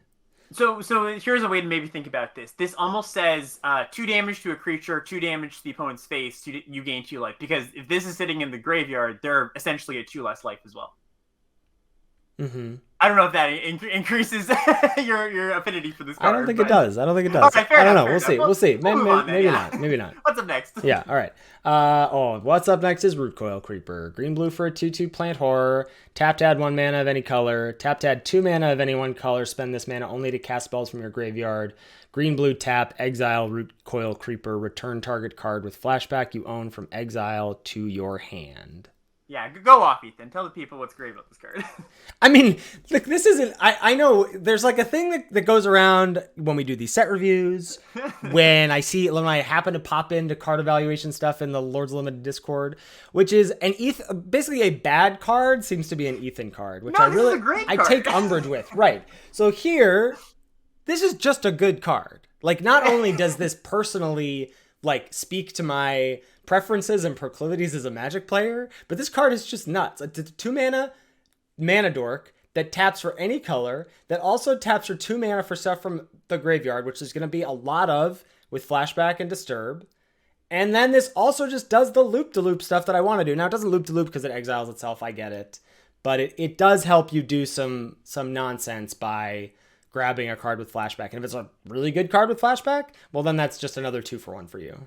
So here's a way to maybe think about this. This almost says 2 damage to a creature, 2 damage to the opponent's face, you gain 2 life. Because if this is sitting in the graveyard, they're essentially at 2 less life as well. Mm-hmm. I don't know if that increases your affinity for this card. I don't think it does. All right, fair enough, know. We'll see. Maybe not. What's up next? Yeah, all right. What's up next is Root Coil Creeper. Green blue for a 2/2 plant horror. Tap to add 1 mana of any color. Tap to add 2 mana of any one color. Spend this mana only to cast spells from your graveyard. Green blue tap, exile Root Coil Creeper. Return target card with flashback you own from exile to your hand. Yeah, go off, Ethan. Tell the people what's great about this card. I mean, look, this isn't... I know there's like a thing that goes around when we do these set reviews, when I happen to pop into card evaluation stuff in the Lords of Limited Discord, which is basically a bad card seems to be an Ethan card, which this is a great card. I take umbrage with. Right. So here, this is just a good card. Like, not only does this personally like speak to my preferences and proclivities as a Magic player, but this card is just nuts. It's a 2 mana dork that taps for any color, that also taps for 2 mana for stuff from the graveyard, which is going to be a lot of with flashback and disturb. And then this also just does the loop-de-loop stuff that I want to do. Now, it doesn't loop-de-loop because it exiles itself, I get it. But it does help you do some nonsense by grabbing a card with flashback. And if it's a really good card with flashback, well, then that's just another 2-for-1 for you.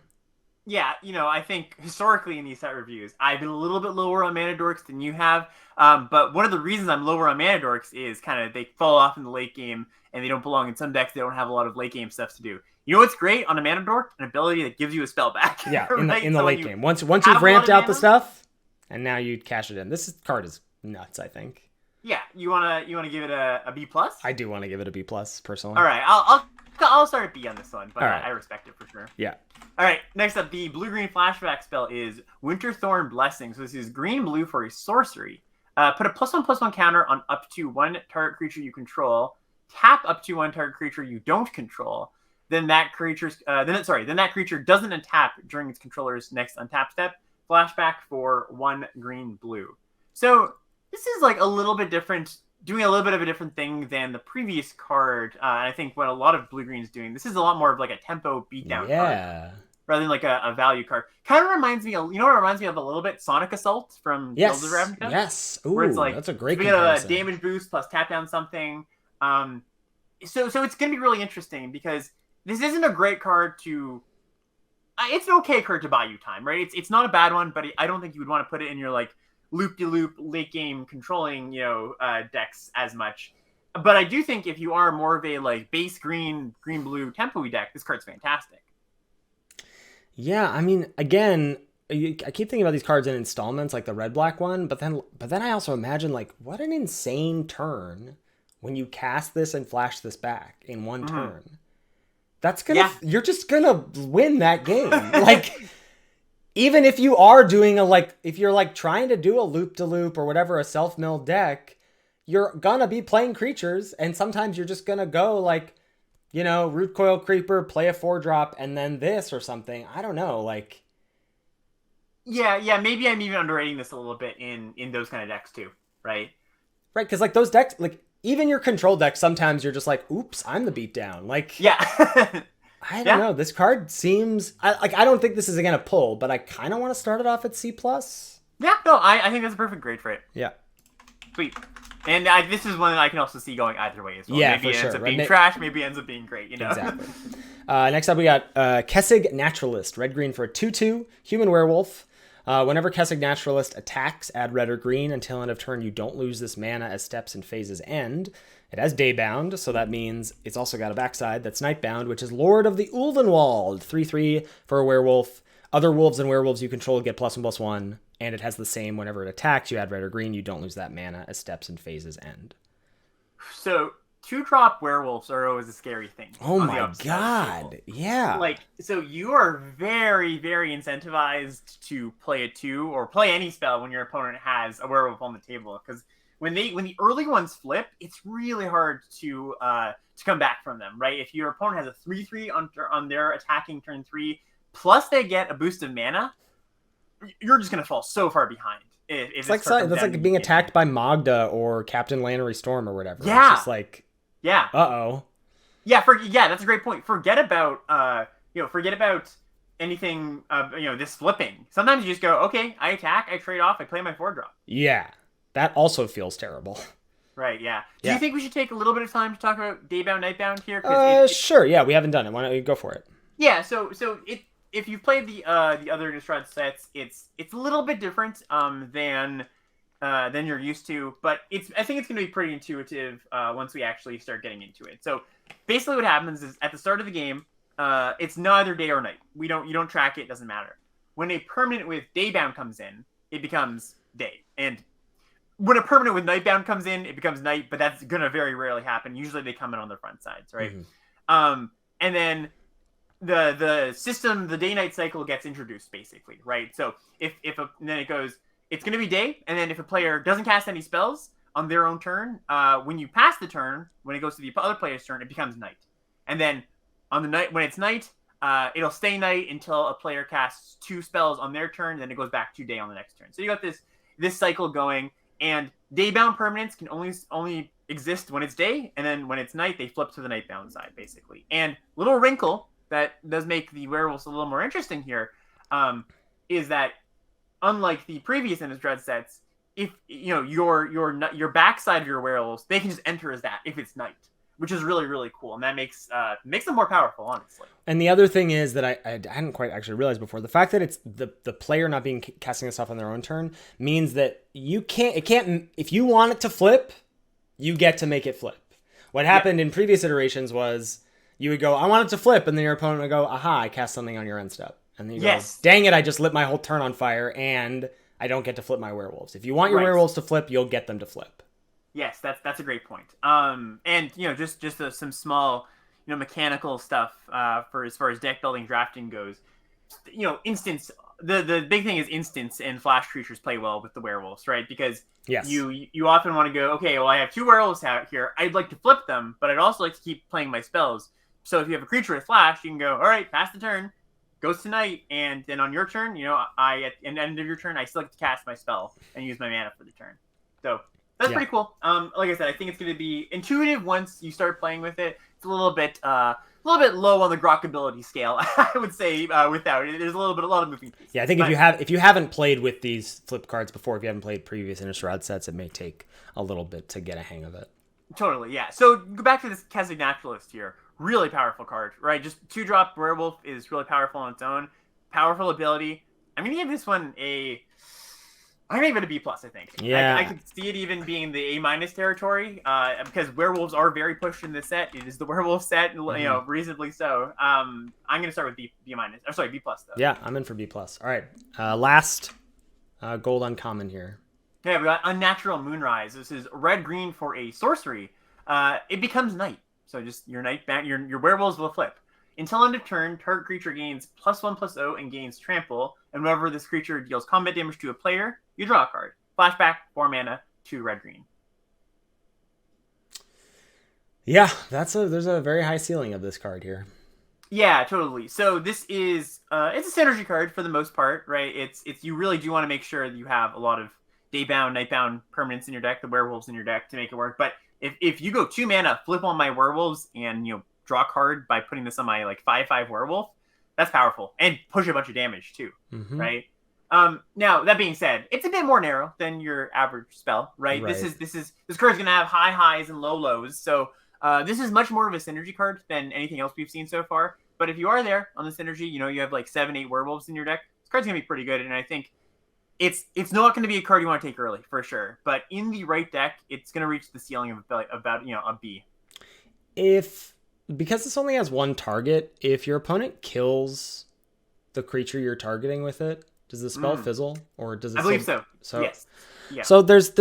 Yeah, I think historically in these set reviews, I've been a little bit lower on mana dorks than you have. But one of the reasons I'm lower on mana dorks is kind of they fall off in the late game and they don't belong in some decks. They don't have a lot of late game stuff to do. You know what's great on a mana dork? An ability that gives you a spell back. Yeah, in the late game. Once you've ramped out the stuff, and now you cash it in. This card is nuts, I think. Yeah, you wanna give it a B+? I do want to give it a B+, personally. All right, I'll start at B on this one, but right. I respect it for sure. Yeah. All right, next up, the blue-green flashback spell is Winterthorn Blessing. So this is green-blue for a sorcery. Put a +1/+1 counter on up to 1 target creature you control. Tap up to 1 target creature you don't control. Then that creature doesn't untap during its controller's next untap step. Flashback for 1 green-blue. So this is like a little bit different, doing a little bit of a different thing than the previous card. And I think what a lot of blue-green is doing, this is a lot more of like a tempo beatdown card. Rather than like a value card. Kind of reminds me of, it reminds me of a little bit? Sonic Assault from Guilds of Ravnica. Yes. Ooh, where it's like, that's a great comparison. You get a damage boost plus tap down something. So it's going to be really interesting because this isn't a great card to... it's an okay card to buy you time, right? It's not a bad one, but I don't think you would want to put it in your like loop-de-loop late game controlling, decks as much. But I do think if you are more of a like base green-blue tempo-y deck, this card's fantastic. Yeah, I mean, again, I keep thinking about these cards in installments, like the red-black one, but then I also imagine, like, what an insane turn when you cast this and flash this back in one turn. That's gonna, you're just gonna win that game. Like, even if you are doing if you're like trying to do a loop-de-loop or whatever, a self-milled deck, you're gonna be playing creatures, and sometimes you're just gonna go like, Root Coil Creeper, play a 4-drop, and then this or something. I don't know, like... Yeah, maybe I'm even underrating this a little bit in those kind of decks too, right? Right, because like those decks, like even your control deck, sometimes you're just like, oops, I'm the beatdown. Like, yeah. I don't know. This card seems... I don't think this is going to pull, but I kind of want to start it off at C+. Yeah, no, I think that's a perfect grade for it. Yeah. Sweet. And this is one that I can also see going either way as well. Yeah, maybe for it ends sure. up being trash, maybe it ends up being great, Exactly. Next up, we got Kessig Naturalist. Red-green for a 2/2 human werewolf. Whenever Kessig Naturalist attacks, add red or green. Until end of turn, you don't lose this mana as steps and phases end. It has Daybound, so that means it's also got a backside that's Nightbound, which is Lord of the Ulvenwald. 3/3 for a werewolf. Other wolves and werewolves you control get +1/+1, and it has the same whenever it attacks. You add red or green, you don't lose that mana as steps and phases end. So 2-drop werewolves are always a scary thing. Oh my god, yeah. Like, so you are very, very incentivized to play a 2 or play any spell when your opponent has a werewolf on the table, because when the early ones flip, it's really hard to come back from them, right? If your opponent has a 3/3 on their attacking turn 3, plus they get a boost of mana, you're just gonna fall so far behind. If that's like being attacked by Magda or Captain Lannery Storm or whatever. Yeah. It's just like, yeah. Uh-oh. Yeah, that's a great point. Forget about anything this flipping. Sometimes you just go, okay, I attack, I trade off, I play my 4-drop. Yeah. That also feels terrible. Right, yeah. Do you think we should take a little bit of time to talk about Daybound, Nightbound here? Sure, yeah, we haven't done it. Why don't we go for it? Yeah, so if you've played the other Innistrad sets, it's a little bit different than you're used to, but I think it's going to be pretty intuitive once we actually start getting into it. So basically, what happens is at the start of the game, it's neither day or night. You don't track it; doesn't matter. When a permanent with Daybound comes in, it becomes day, and when a permanent with Nightbound comes in, it becomes night. But that's going to very rarely happen. Usually, they come in on their front sides, right? Mm-hmm. And then the system, the day-night cycle gets introduced, basically, right? So then it goes, it's going to be day, and then if a player doesn't cast any spells on their own turn, when you pass the turn, when it goes to the other player's turn, it becomes night. And then on the night, when it's night, it'll stay night until a player casts 2 spells on their turn, then it goes back to day on the next turn. So you got this cycle going, and daybound permanents can only exist when it's day, and then when it's night, they flip to the nightbound side, basically. And little wrinkle that does make the werewolves a little more interesting here is that, unlike the previous Innistrad sets, if your backside of your werewolves, they can just enter as that if it's night, which is really, really cool, and that makes them more powerful, honestly. And the other thing is that I hadn't quite actually realized before, the fact that it's the player not being casting this off on their own turn means that it can't if you want it to flip, you get to make it flip. What happened in previous iterations was you would go, I want it to flip, and then your opponent would go, aha, I cast something on your end step. And then you go, dang it, I just lit my whole turn on fire, and I don't get to flip my werewolves. If you want your werewolves to flip, you'll get them to flip. Yes, that's a great point. And just some small mechanical stuff for as far as deck building drafting goes. Instance. The big thing is instance and flash creatures play well with the werewolves, right? Because you often want to go, okay, well, I have 2 werewolves out here. I'd like to flip them, but I'd also like to keep playing my spells. So if you have a creature with flash, you can go, all right, pass the turn, goes to night, and then on your turn, at the end of your turn, I still like to cast my spell and use my mana for the turn. So that's pretty cool. Like I said, I think it's going to be intuitive once you start playing with it. It's a little bit low on the grokkability scale, I would say. Without it, there's a lot of moving pieces. Yeah, I think if you haven't played with these flip cards before, if you haven't played previous Innistrad sets, it may take a little bit to get a hang of it. Totally, yeah. So go back to this Kessig Naturalist here. Really powerful card, right? Just 2-drop werewolf is really powerful on its own. Powerful ability. I'm gonna give this one I'm gonna give it a B+, I think. Yeah. I could see it even being the A- territory, because werewolves are very pushed in this set. It is the werewolf set, reasonably so. I'm gonna start with B-, or B+ though. Yeah, I'm in for B+. All right, last gold uncommon here. Yeah, we got Unnatural Moonrise. This is red-green for a sorcery. It becomes night. So just your werewolves will flip. Until end of turn, target creature gains +1/+0 and gains trample. And whenever this creature deals combat damage to a player, you draw a card. Flashback, 4 mana, 2 red-green. Yeah, there's a very high ceiling of this card here. Yeah, totally. So this is it's a synergy card for the most part, right? It's you really do want to make sure that you have a lot of daybound, nightbound permanents in your deck, the werewolves in your deck to make it work. But if you go 2 mana, flip on my werewolves, and draw a card by putting this on my 5/5 werewolf, that's powerful, and push a bunch of damage too, right? Now that being said, it's a bit more narrow than your average spell, right? This card's gonna have high highs and low lows, so this is much more of a synergy card than anything else we've seen so far. But if you are there on the synergy, you know, you have like 7-8 werewolves in your deck, this card's gonna be pretty good. And I think it's not going to be a card you want to take early for sure. But in the right deck, it's going to reach the ceiling of about a B. Because this only has one target, if your opponent kills the creature you're targeting with it, does the spell fizzle, or does it? I believe so. Yes. Yeah. So there's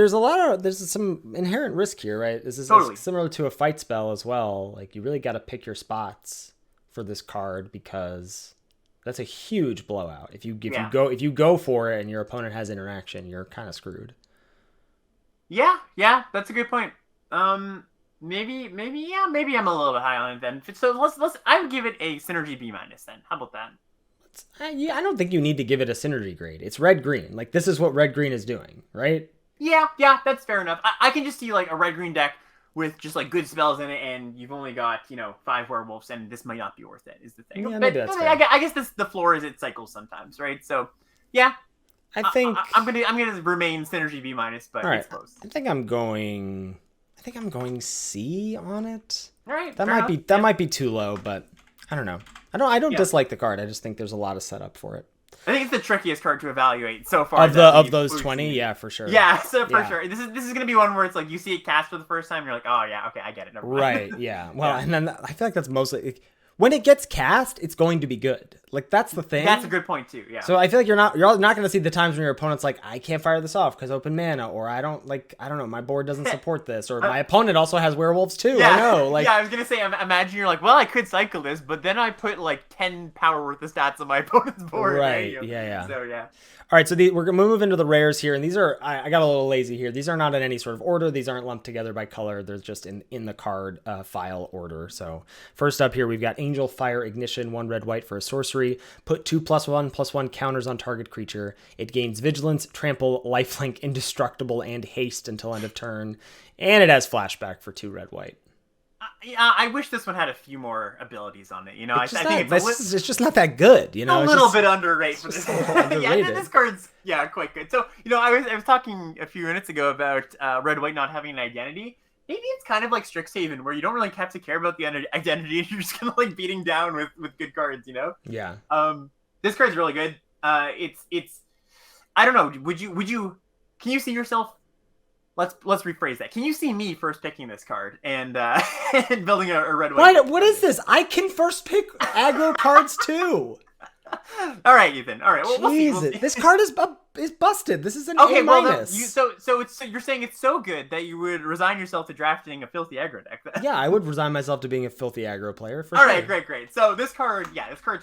some inherent risk here, right? This is totally similar to a fight spell as well. Like, you really got to pick your spots for this card, because that's a huge blowout. If you go for it and your opponent has interaction, you're kind of screwed. Yeah, that's a good point. Maybe I'm a little bit high on it then. So let's I would give it a synergy B- then. How about that? I don't think you need to give it a synergy grade. It's red green. Like, this is what red green is doing, right? Yeah, that's fair enough. I can just see like a red green deck with just like good spells in it, and you've only got 5 werewolves, and this might not be worth it. Is the thing? Yeah, but maybe that's fair. I guess the floor is it cycles sometimes, right? So yeah, I think I'm gonna remain synergy B-, but all right. It's close. I think I'm going C on it. All right, that might be too low, but I don't know. I don't dislike the card. I just think there's a lot of setup for it. I think it's the trickiest card to evaluate so far. Of those 20, yeah, for sure. Yeah, so for sure. This is gonna be one where it's like you see it cast for the first time, you're like, oh yeah, okay, I get it. Never mind. Right, yeah. Well, and then I feel like that's mostly when it gets cast, it's going to be good. Like, that's the thing. That's a good point too. Yeah. So I feel like you're not going to see the times when your opponent's like, I can't fire this off because open mana, or I don't know, my board doesn't support this, or my opponent also has werewolves too. Yeah. I know. Like, yeah, I was gonna say, imagine you're like, well, I could cycle this, but then I put like 10 power worth of stats on my opponent's board. Right. Yeah. So yeah. All right, so we're going to move into the rares here, and these are, I got a little lazy here. These are not in any sort of order. These aren't lumped together by color. They're just in the card file order. So first up here, we've got Angel Fire Ignition, 1 red-white for a sorcery. Put 2+1/+1 counters on target creature. It gains Vigilance, Trample, Lifelink, Indestructible, and Haste until end of turn. And it has Flashback for 2 red-white. Yeah, I wish this one had a few more abilities on it. I think it's just not that good. A little bit underrated for this. Yeah, this card's quite good. So I was talking a few minutes ago about red white not having an identity. Maybe it's kind of like Strixhaven, where you don't really have to care about the identity. You're just kind of like beating down with good cards. Yeah. This card's really good. It's I don't know. Would you? Can you see yourself? Let's rephrase that. Can you see me first picking this card and and building a red white? What is this? I can first pick aggro cards too. All right, Ethan. All right. Well, we'll see. This card is busted. This is an A-. Well, so you're saying it's so good that you would resign yourself to drafting a filthy aggro deck. Yeah, I would resign myself to being a filthy aggro player. All right, great. So this card's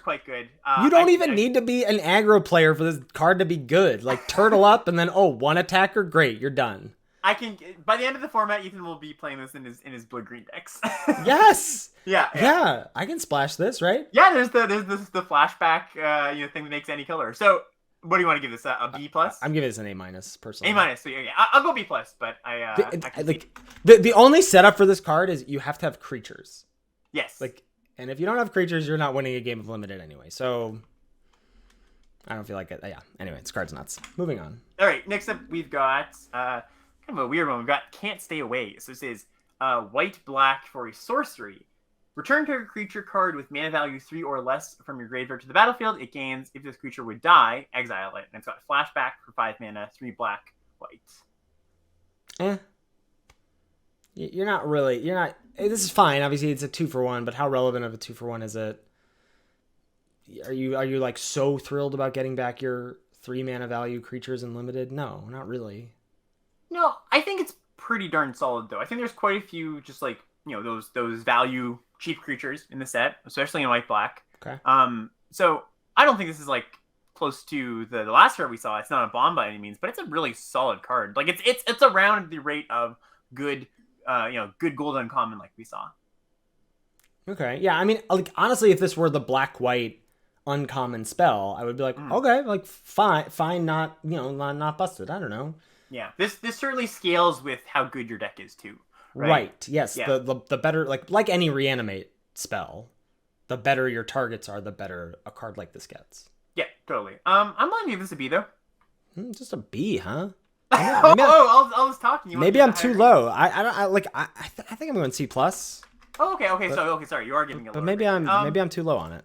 quite good. You don't even need to be an aggro player for this card to be good. Like, turtle up and then one attacker. Great, you're done. I can, by the end of the format, Ethan will be playing this in his blue-green decks. Yes. Yeah. I can splash this, right? Yeah. There's the flashback thing that makes any color. So what do you want to give this? A B+? I'm giving this an A- personally. A-. So yeah, I'll go B+. But the only setup for this card is you have to have creatures. Yes. And if you don't have creatures, you're not winning a game of limited anyway. So I don't feel like it. Yeah. Anyway, this card's nuts. Moving on. All right. Next up, we've got kind of a weird one. We've got Can't Stay Away. So this is white-black for a sorcery. Return to a creature card with mana value 3 or less from your graveyard to the battlefield. It gains, if this creature would die, exile it. And it's got Flashback for 5 mana, 3 black, white. You're not. This is fine. Obviously, it's a 2-for-1, but how relevant of a 2-for-1 is it? Are you like so thrilled about getting back your 3 mana value creatures in limited? No, not really. No, I think it's pretty darn solid though. I think there's quite a few just like, those value cheap creatures in the set, especially in white black. Okay. So I don't think this is like close to the last card we saw. It's not a bomb by any means, but it's a really solid card. Like it's around the rate of good good gold uncommon like we saw. Okay. Yeah, I mean, like, honestly, if this were the black white uncommon spell, I would be like, okay, like fine, not not busted. I don't know. Yeah, this certainly scales with how good your deck is too. Right. Yes. Yeah. The better, like any reanimate spell, the better your targets are, the better a card like this gets. Yeah, totally. I'm gonna give this a B though. Just a B, huh? I was talking. Maybe I'm too low. I think I'm going C+. Oh, okay. Sorry, you are giving it. But maybe I'm too low on it.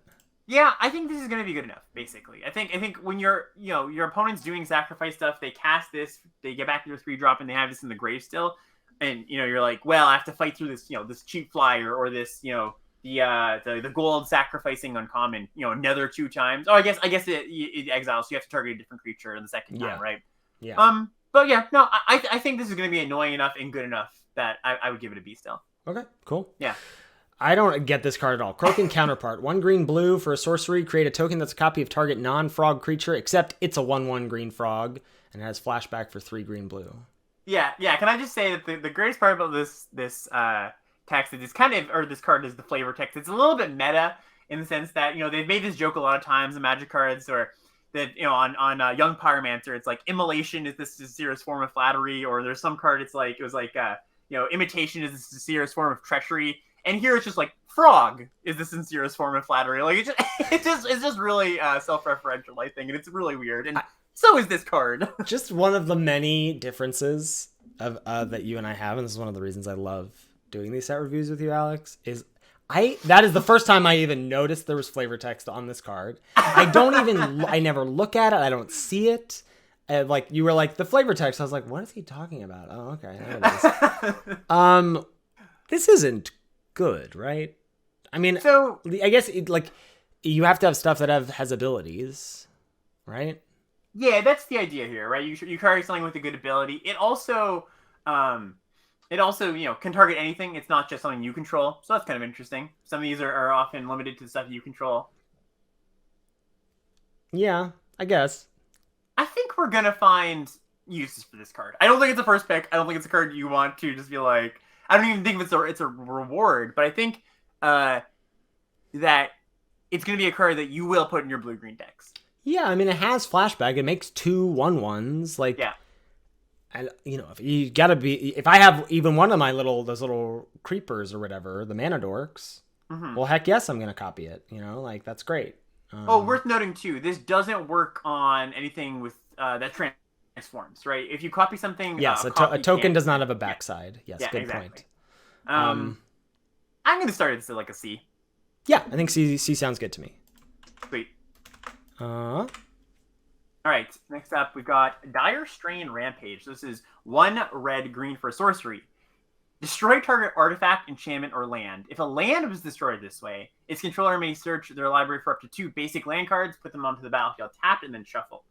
Yeah, I think this is gonna be good enough. Basically, I think when your opponent's doing sacrifice stuff, they cast this, they get back to their 3-drop, and they have this in the grave still, and you're like, well, I have to fight through this this cheap flyer or this the gold sacrificing uncommon another 2 times. Oh, I guess it exiles, so you have to target a different creature in the second time, right? Yeah. But yeah, no, I think this is gonna be annoying enough and good enough that I would give it a B still. Okay, cool. Yeah. I don't get this card at all. Croaking Counterpart. 1 green blue for a sorcery. Create a token that's a copy of target non-frog creature, except it's a 1/1 green frog, and it has flashback for 3 green blue. Yeah. Can I just say that the greatest part about this text is kind of, or this card is the flavor text. It's a little bit meta in the sense that they've made this joke a lot of times in Magic cards, or that on Young Pyromancer, it's like immolation is the sincerest form of flattery, or there's some card it was like imitation is the sincerest form of treachery. And here it's just like frog is the sincerest form of flattery. Like it's just really self-referential, I think, and it's really weird. And so is this card. Just one of the many differences of that you and I have, and this is one of the reasons I love doing these set reviews with you, Alex. That is the first time I even noticed there was flavor text on this card. I never look at it. I don't see it. Like you were like the flavor text. I was like, what is he talking about? Oh, okay, there it is. This isn't good, right? I mean, so I guess you have to have stuff that has abilities, right? Yeah, that's the idea here, right? You carry something with a good ability. It also can target anything. It's not just something you control, so that's kind of interesting. Some of these are often limited to the stuff you control. Yeah, I guess. I think we're gonna find uses for this card. I don't think it's a first pick. I don't think it's a card you want to just be like. I don't even think it's a reward, but I think that it's going to be a card that you will put in your blue-green decks. Yeah, I mean, it has flashback. It makes 2 1/1s. Like, yeah. And if you gotta be, if I have even one of my those little creepers or whatever, the mana dorks, well, heck yes, I'm gonna copy it. Like that's great. Worth noting too, this doesn't work on anything with that transforms, right? If you copy something, yes, a token does not have a backside. Yes, good exactly. point. I'm gonna start this at like a C. Yeah, I think C sounds good to me. Sweet. All right, next up we've got Dire Strain Rampage. This is 1 red green for a sorcery. Destroy target artifact, enchantment, or land. If a land was destroyed this way, its controller may search their library for up to 2 basic land cards, put them onto the battlefield tapped, and then shuffle.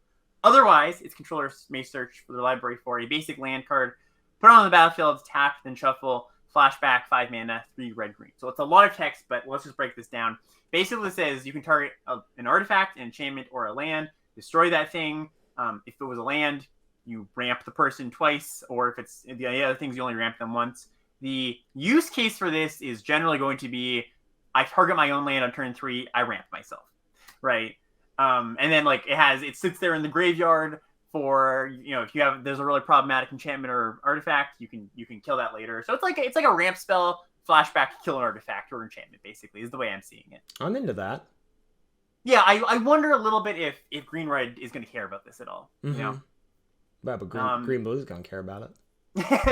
Otherwise, its controllers may search for their library for a basic land card, put it on the battlefield, tapped, then shuffle, flashback, 5 mana, 3 red green. So it's a lot of text, but let's just break this down. Basically, it says you can target an artifact, an enchantment, or a land, destroy that thing. If it was a land, you ramp the person twice, or if it's the other things, you only ramp them once. The use case for this is generally going to be, I target my own land on turn 3, I ramp myself, right? And then it sits there in the graveyard for if there's a really problematic enchantment or artifact, you can kill that later. So it's like a ramp spell, flashback, kill an artifact or enchantment. Basically, is the way I'm seeing it. I'm into that. Yeah, I wonder a little bit if green red is going to care about this at all. But green blue is going to care about it.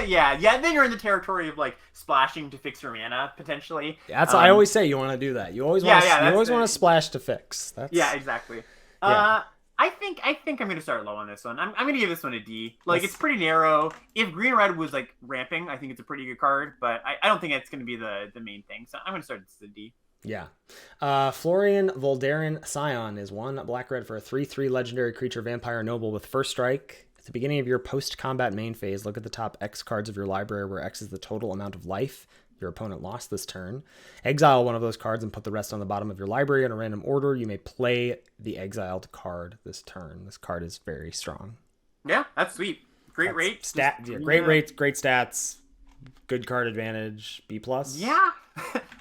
yeah. Then you're in the territory of splashing to fix your mana potentially. That's I always say you want to do that. You always want to splash to fix. Yeah, exactly. Yeah. I think I'm going to start low on this one. I'm going to give this one a D. It's pretty narrow. If green red was ramping, I think it's a pretty good card, but I don't think it's going to be the main thing. So I'm going to start this as a D. Yeah. Florian Voldaren Scion is 1 black-red for a 3/3 legendary creature vampire noble with first strike. At the beginning of your post-combat main phase, look at the top X cards of your library where X is the total amount of life your opponent lost this turn. Exile one of those cards and put the rest on the bottom of your library in a random order. You may play the exiled card this turn. This card is very strong. Yeah, that's sweet. Great rate. Great rates, great stats. Good card advantage, B+. Yeah.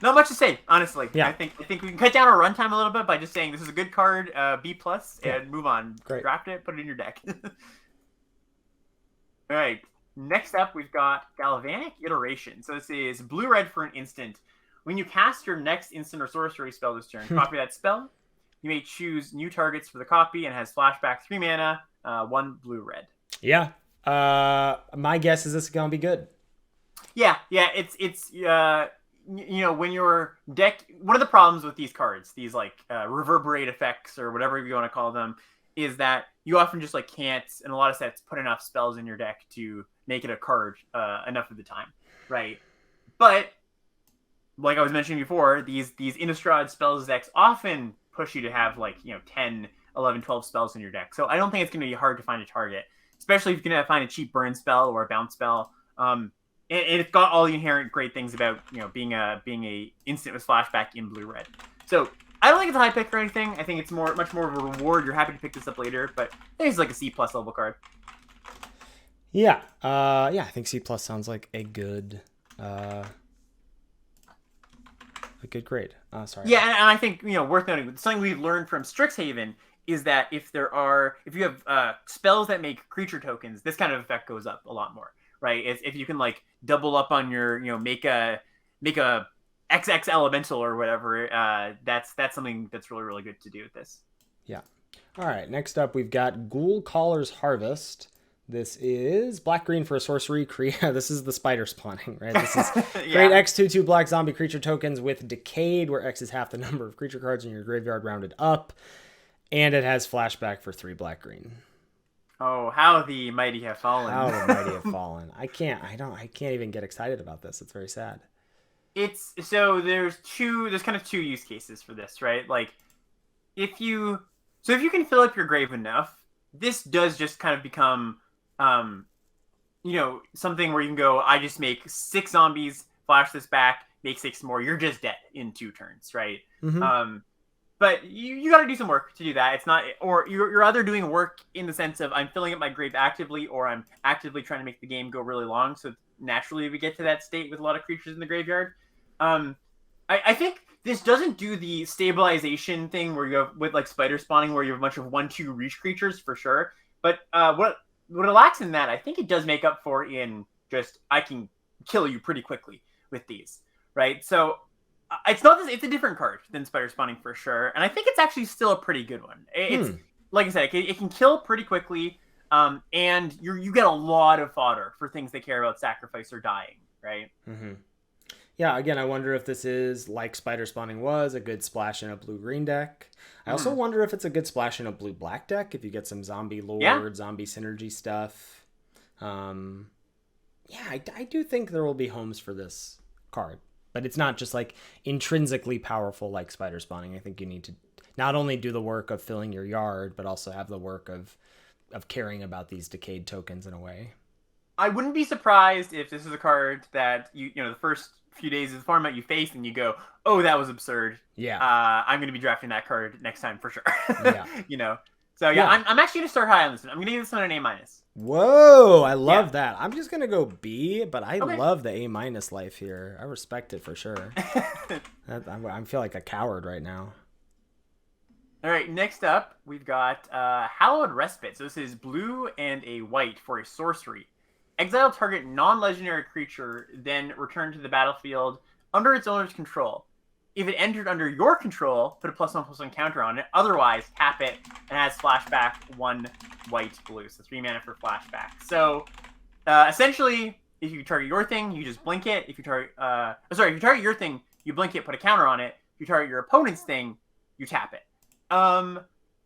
Not much to say, honestly. Yeah. I think we can cut down our runtime a little bit by just saying this is a good card, B+, and move on. Great. Draft it, put it in your deck. All right. Next up, we've got Galvanic Iteration. So this is blue-red for an instant. When you cast your next instant or sorcery spell this turn, copy that spell. You may choose new targets for the copy and has flashback 3 mana, 1 blue-red. Yeah. My guess is this is going to be good. Yeah. It's when your deck, one of the problems with these cards, these like reverberate effects or whatever you want to call them, is that you often just like can't, in a lot of sets, put enough spells in your deck to make it a card enough of the time, right? But like I was mentioning before, these Innistrad spells decks often push you to have like 10, 11, 12 spells in your deck. So I don't think it's going to be hard to find a target, especially if you're going to find a cheap burn spell or a bounce spell. It's got all the inherent great things about being a instant with flashback in blue-red. So I don't think it's a high pick or anything. I think it's much more of a reward. You're happy to pick this up later, but I think it's like a C+ level card. Yeah. I think C+ sounds like a good grade. Sorry. Yeah, and I think worth noting, something we've learned from Strixhaven is that if you have spells that make creature tokens, this kind of effect goes up a lot more, right? If you can like double up on your make a XX elemental or whatever, that's something that's really, really good to do with this. Yeah. All right. Next up, we've got Ghoul Caller's Harvest. This is black-green for a sorcery. This is the spider spawning, right? This is create X 2/2 black zombie creature tokens with Decayed, where X is half the number of creature cards in your graveyard rounded up. And it has flashback for 3 black-green. Oh, how the mighty have fallen. How the mighty have fallen. I can't even get excited about this. It's very sad. There's kind of 2 use cases for this, right? Like if you can fill up your grave enough, this does just kind of become something where you can go, I just make 6 zombies, flash this back, make 6 more. You're just dead in 2 turns, right? Mm-hmm. But you got to do some work to do that. It's not, or you're either doing work in the sense of I'm filling up my grave actively, or I'm actively trying to make the game go really long. So naturally we get to that state with a lot of creatures in the graveyard. I think this doesn't do the stabilization thing where you have with like spider spawning, where you have a bunch of 1/2 reach creatures for sure. But what it lacks in that, I think it does make up for in just I can kill you pretty quickly with these, right? So it's not this. It's a different card than spider spawning for sure, and I think it's actually still a pretty good one. It's like I said, it can kill pretty quickly, and you get a lot of fodder for things that care about sacrifice or dying, right? Mm-hmm. Yeah, again, I wonder if this is, like spider spawning was, a good splash in a blue-green deck. I also wonder if it's a good splash in a blue-black deck, if you get some zombie lord, zombie synergy stuff. I do think there will be homes for this card. But it's not just like intrinsically powerful like spider spawning. I think you need to not only do the work of filling your yard, but also have the work of caring about these decayed tokens in a way. I wouldn't be surprised if this is a card that the first few days of the format you face and you go, oh, that was absurd. Yeah. I'm going to be drafting that card next time for sure. Yeah. So I'm actually going to start high on this one. I'm going to give this one an A-. Whoa, I love that. I'm just going to go B, but I love the A- life here. I respect it for sure. I feel like a coward right now. All right, next up, we've got Hallowed Respite. So this is blue and a white for a sorcery. Exile target non-legendary creature, then return to the battlefield under its owner's control. If it entered under your control, put a +1/+1 counter on it. Otherwise, tap it and has flashback 1 white blue. So 3 mana for flashback. So essentially, if you target your thing, you just blink it. If you target your thing, you blink it, put a counter on it. If you target your opponent's thing, you tap it.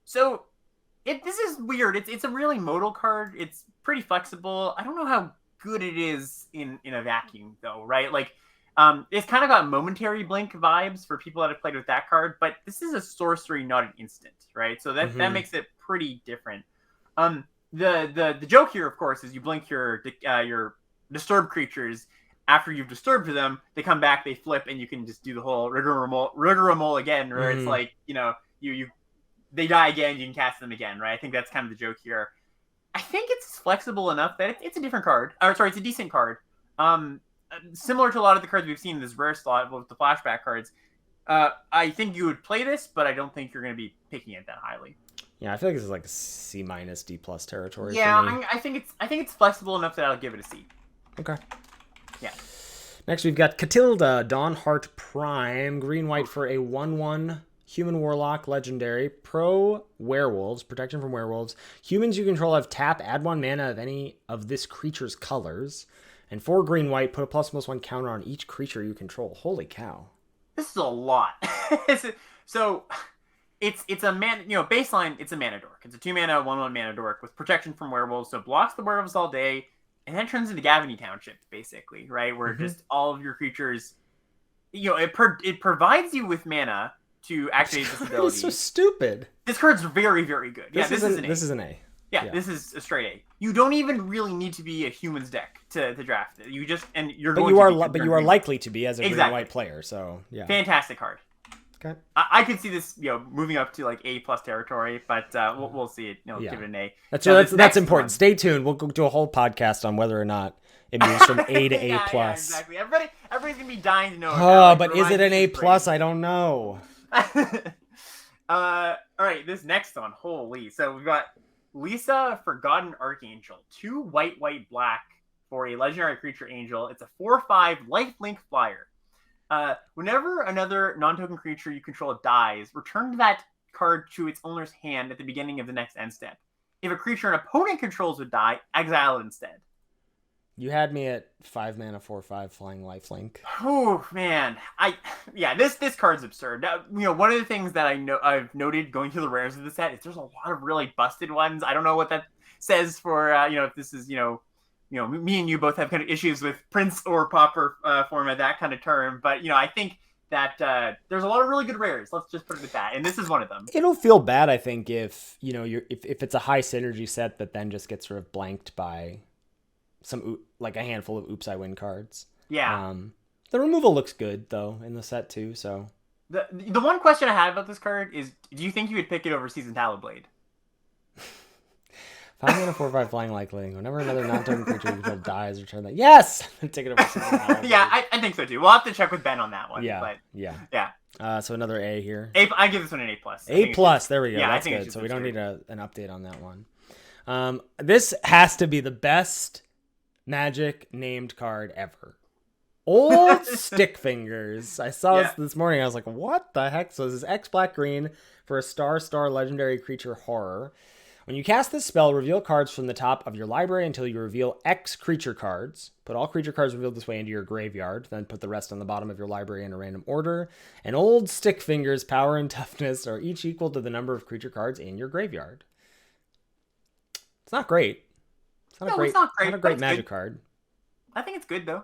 So this is weird. It's a really modal card. It's pretty flexible. I don't know how good it is in a vacuum though, right? Like it's kind of got momentary blink vibes for people that have played with that card, but this is a sorcery, not an instant, right? So that makes it pretty different. The joke here, of course, is you blink your disturb creatures. After you've disturbed them, they come back, they flip, and you can just do the whole rigmarole again, where it's like, they die again, you can cast them again, right? I think that's kind of the joke here. I think it's flexible enough that it's a different card. It's a decent card. Similar to a lot of the cards we've seen in this rare slot with the flashback cards. I think you would play this, but I don't think you're going to be picking it that highly. Yeah, I feel like this is like a C- D+ territory. Yeah, for me. I think it's flexible enough that I'll give it a C. Okay. Yeah. Next, we've got Catilda, Dawnheart Prime, green-white for a 1/1 human warlock legendary. Pro werewolves, protection from werewolves. Humans you control have tap, add 1 mana of any of this creature's colors. And 4 green white, put a +1/+1 counter on each creature you control. Holy cow. This is a lot. So it's a baseline, it's a mana dork. It's a 2-mana, 1/1 mana dork with protection from werewolves, so it blocks the werewolves all day, and then turns into Gavony Township, basically, right? Where just all of your creatures, it provides you with mana to activate this ability. It's so stupid. This card's very, very good. This is an A. This is an A. Yeah, this is a straight A. You don't even really need to be a human's deck to draft it. You just you are likely to be as a green white player. So yeah, fantastic card. Okay, I could see this moving up to like A+ territory, but we'll see it. Give it an A. That's important. Stay tuned. We'll do a whole podcast on whether or not it moves from A to A+. Yeah, exactly. Everybody's gonna be dying to know. Oh, but is it an A+? I don't know. All right, this next one, holy! So we've got Lisa, Forgotten Archangel, 2 white, black for a legendary creature angel. It's a 4/5 lifelink flyer. Whenever another non-token creature you control dies, return that card to its owner's hand at the beginning of the next end step. If a creature an opponent controls would die, exile it instead. You had me at 5 mana, 4/5 flying lifelink. Oh man, this card's absurd. One of the things that I've noted going through the rares of the set is there's a lot of really busted ones. I don't know what that says for if this is me and you both have kind of issues with Prince or Pauper format, that kind of term. But I think that there's a lot of really good rares. Let's just put it at that, and this is one of them. It'll feel bad, I think, if if it's a high synergy set that then just gets sort of blanked by a handful of Oops I Win cards. Yeah. The removal looks good though in the set too. So the one question I have about this card is, do you think you would pick it over Seasoned Talonblade? 5 mana, 4/5 flying lifelink. Whenever another non-token creature you control dies, return that. Yes, take it over Seasoned Talonblade. Yeah, I think so too. We'll have to check with Ben on that one. Yeah. But Yeah. So another A here. I give this one an A+. A+. There we go. Yeah, that's good. So we don't need an update on that one. This has to be the best Magic named card ever. Old Stick Fingers. I saw this morning. I was like, what the heck? So this is X black green for a star legendary creature horror. When you cast this spell, reveal cards from the top of your library until you reveal X creature cards. Put all creature cards revealed this way into your graveyard. Then put the rest on the bottom of your library in a random order. And Old Stick Fingers' power and toughness are each equal to the number of creature cards in your graveyard. It's not great. It's not a great Magic card. I think it's good though.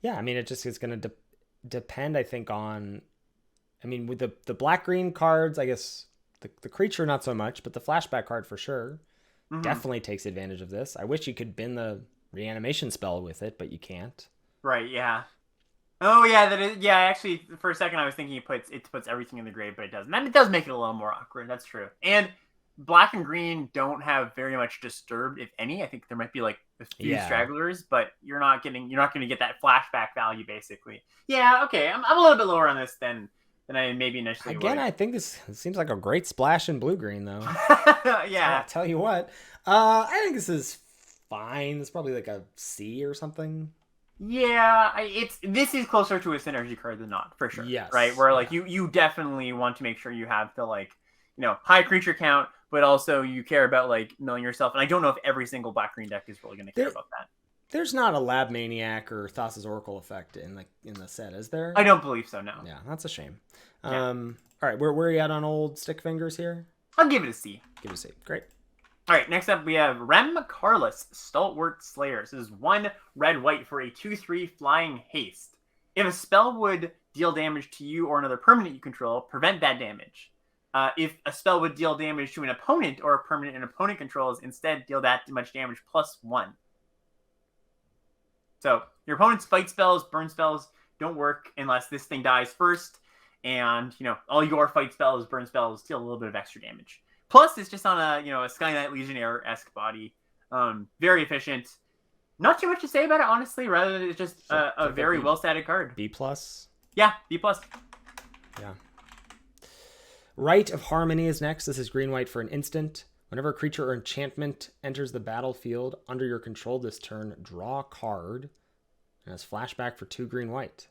Yeah, I mean, it's going to depend, I think, on. I mean, with the black-green cards, I guess the creature not so much, but the flashback card for sure definitely takes advantage of this. I wish you could bin the reanimation spell with it, but you can't. Right? Yeah. Oh yeah, that is. Yeah, actually, for a second I was thinking it puts everything in the grave, but it doesn't. And it does make it a little more awkward. That's true. And black and green don't have very much disturbed, if any. I think there might be like a few stragglers, but you're not going to get that flashback value basically. Yeah, okay. I'm a little bit lower on this than I maybe initially Again, would. I think this seems like a great splash in blue-green though. Yeah. I'll tell you what. I think this is fine. It's probably like a C or something. Yeah, this is closer to a synergy card than not, for sure. Yes. Right? Where like you definitely want to make sure you have the high creature count, but also you care about milling yourself. And I don't know if every single black-green deck is really going to care about that. There's not a Lab Maniac or Thassa's Oracle effect in the set, is there? I don't believe so, no. Yeah, that's a shame. Yeah. All right, where are you at on Old Stick Fingers here? I'll give it a C. Give it a C. Great. All right, next up we have Rem Carlos, Stalwart Slayer. This is 1 red-white for a 2/3 flying haste. If a spell would deal damage to you or another permanent you control, prevent that damage. If a spell would deal damage to an opponent or a permanent an opponent controls, instead deal that much damage +1. So your opponent's fight spells, burn spells don't work unless this thing dies first, and all your fight spells, burn spells deal a little bit of extra damage. Plus, it's just on a Sky Knight Legionnaire-esque body. Very efficient. Not too much to say about it, honestly. Rather than it's just a very well-statted card. B+. Yeah, B+. Yeah. Rite of Harmony is next. This is green-white for an instant. Whenever a creature or enchantment enters the battlefield under your control this turn, draw a card. And it's flashback for 2 green-white.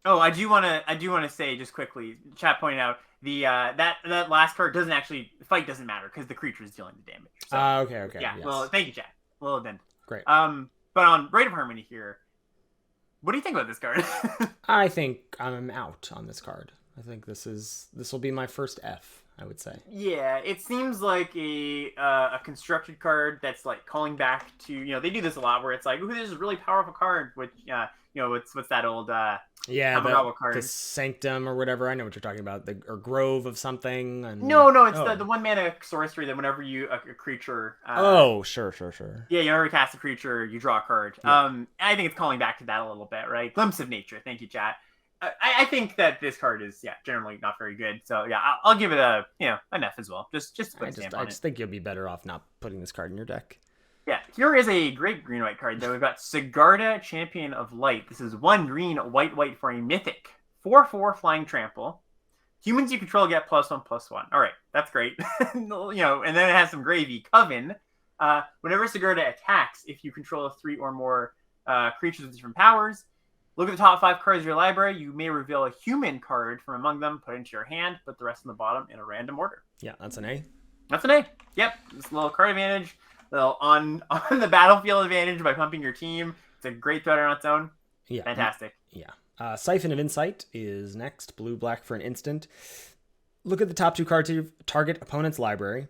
Oh, I do want to say just quickly. Chat pointed out the that last card doesn't actually fight doesn't matter because the creature is dealing the damage. So, Okay. Yeah. Yes. Well, thank you, chat. Well then. Great. But on Rite of Harmony here, what do you think about this card? I think I'm out on this card. I think this will be my first F, I would say. Yeah, it seems like a constructed card that's like calling back to, they do this a lot where it's like, ooh, this is a really powerful card, which what's that old Kamigawa card? The Sanctum or whatever. I know what you're talking about. Or Grove of something. And... No, it's the 1-mana sorcery that whenever a creature. Sure. Yeah, you ever cast a creature, you draw a card. Yeah. I think it's calling back to that a little bit, right? Glimpse of Nature. Thank you, chat. I think that this card is generally not very good. So I'll give it an F as well. Just to put a stamp on it. I just think you'll be better off not putting this card in your deck. Yeah, here is a great green-white card, though. We've got Sigarda, Champion of Light. This is 1 green, white for a Mythic. 4/4 Flying Trample. Humans you control get +1/+1. All right, that's great. And then it has some gravy. Coven. Whenever Sigarda attacks, if you control 3 or more creatures with different powers, look at the top 5 cards of your library. You may reveal a human card from among them, put it into your hand, put the rest on the bottom in a random order. Yeah, that's an A. That's an A. Yep, it's a little card advantage. Little on the battlefield advantage by pumping your team. It's a great threat on its own. Yeah. Fantastic. Yeah. Siphon of Insight is next. Blue-black for an instant. Look at the top 2 cards of your target opponent's library.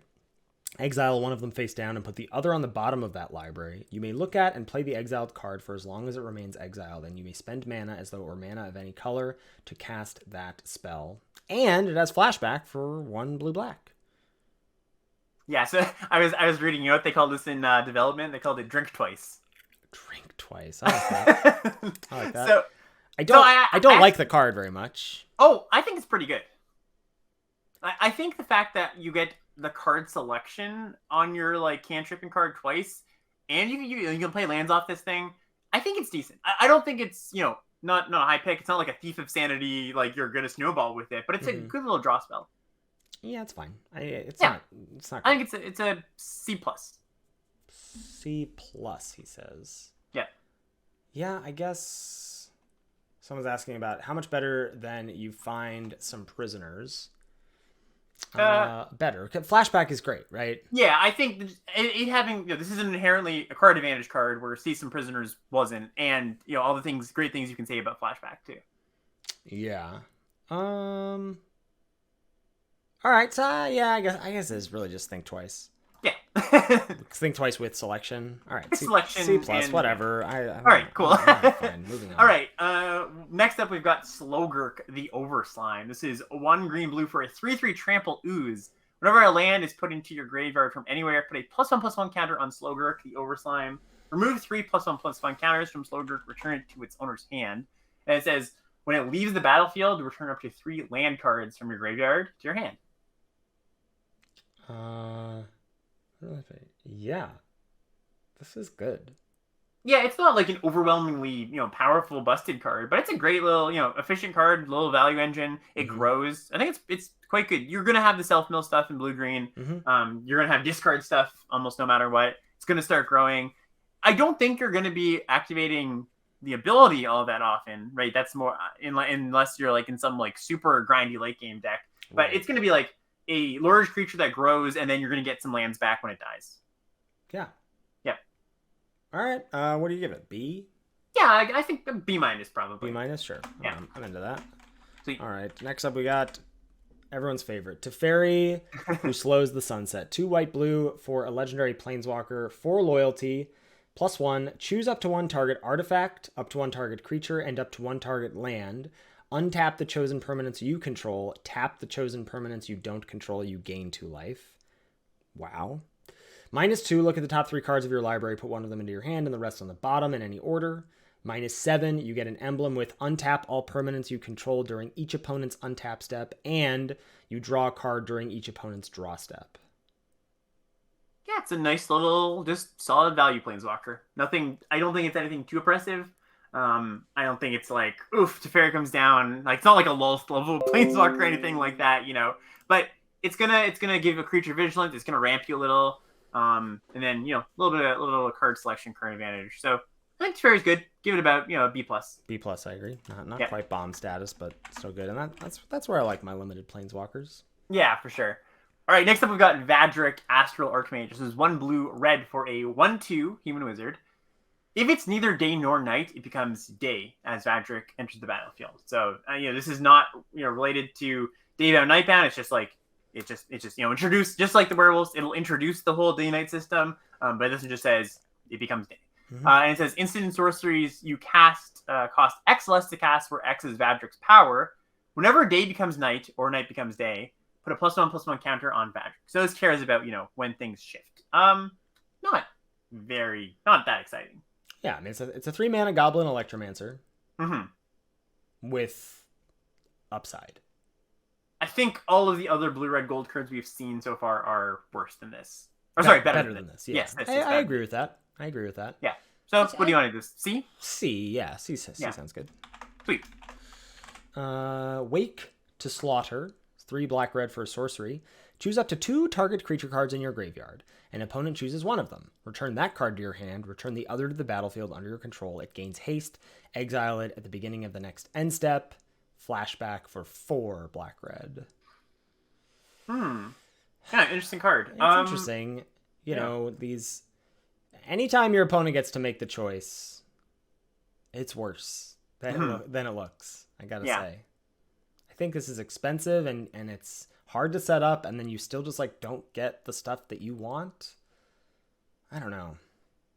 Exile one of them face down and put the other on the bottom of that library. You may look at and play the exiled card for as long as it remains exiled, and you may spend mana as though it were mana of any color to cast that spell. And it has flashback for 1 blue-black. Yeah, so I was reading, what they called this in development? They called it Drink Twice. Drink Twice. I like that. I like that. So I don't like the card very much. Oh, I think it's pretty good. I think the fact that you get the card selection on your cantrip and card twice, and you can play lands off this thing, I think it's decent. I don't think it's not a high pick. It's not like a Thief of Sanity, like you're gonna snowball with it, but it's a good little draw spell. Yeah, it's fine. It's not. I think it's a C+. C+, he says. Yeah. Yeah, I guess someone's asking about how much better than you find some prisoners. Better. Flashback is great, right? Yeah, I think it having this is an inherently a card advantage card where See Some Prisoners wasn't, and all the great things you can say about Flashback too. Yeah. All right, so I guess it's really just think twice. Yeah. Think twice with selection. All right, selection C+, whatever. All right, cool. Fine, moving on. All right, next up we've got Slogurk the Overslime. This is 1 green-blue for a 3/3 Trample Ooze. Whenever a land is put into your graveyard from anywhere, put a +1/+1 counter on Slogurk the Overslime. Remove 3 +1/+1 counters from Slogurk, return it to its owner's hand. And it says, when it leaves the battlefield, return up to 3 land cards from your graveyard to your hand. Yeah, this is good. Yeah, it's not like an overwhelmingly powerful busted card, but it's a great little efficient card, little value engine. It grows. I think it's quite good. You're gonna have the self mill stuff in blue green. You're gonna have discard stuff almost no matter what. It's gonna start growing. I don't think you're gonna be activating the ability all that often, right? That's more unless you're in some super grindy late game deck. But It's gonna be a large creature that grows, and then you're going to get some lands back when it dies. Yeah. Yep. All right. What do you give it? B? Yeah, I think B- probably. B-, sure. Yeah. I'm into that. Sweet. All right. Next up, we got everyone's favorite. Teferi, who slows the sunset. 2 white-blue for a legendary planeswalker, 4 loyalty, +1. Choose up to 1 target artifact, up to 1 target creature, and up to 1 target land. Untap the chosen permanents you control. Tap the chosen permanents you don't control. You gain 2 life. Wow. -2, look at the top 3 cards of your library. Put 1 of them into your hand and the rest on the bottom in any order. -7, you get an emblem with untap all permanents you control during each opponent's untap step. And you draw a card during each opponent's draw step. Yeah, it's a nice little, just solid value planeswalker. I don't think it's anything too oppressive. I don't think it's oof, Teferi comes down. It's not like a Lulth level planeswalker or anything like that, But it's gonna give a creature vigilance. It's gonna ramp you a little, and then a little card selection, card advantage. So I think Teferi's good. Give it about a B+. B+, I agree. Not quite bomb status, but still good. And that's where I like my limited planeswalkers. Yeah, for sure. All right, next up we've got Vadrik Astral Archmage. This is 1 blue red for a 1/2 human wizard. if it's neither day nor night, it becomes day as Vadric enters the battlefield. So this is not related to day-bound, night-bound. It's just like it just introduce, just like the werewolves. It'll introduce the whole day-night system, but this one just says it becomes day. And it says instant and sorceries you cast cost X less to cast, where X is Vadric's power. Whenever day becomes night or night becomes day, put a +1/+1 counter on Vadric. So this cares about when things shift. Not that exciting. Yeah, I mean it's a 3-mana Goblin Electromancer with upside. I think all of the other blue-red gold cards we've seen so far are worse than this. Or sorry, better than this. Yeah. Yes, I agree with that. Yeah. So what do you want to do? C? C, yeah. C sounds good. Sweet. Wake to Slaughter. 3 black-red for a sorcery. Choose up to 2 target creature cards in your graveyard. An opponent chooses one of them. Return that card to your hand. Return the other to the battlefield under your control. It gains haste. Exile it at the beginning of the next end step. Flashback for 4 black-red. Yeah, interesting card. It's interesting. These... Anytime your opponent gets to make the choice, it's worse than it looks, I gotta say. I think this is expensive and it's hard to set up, and then you still just don't get the stuff that you want. I don't know.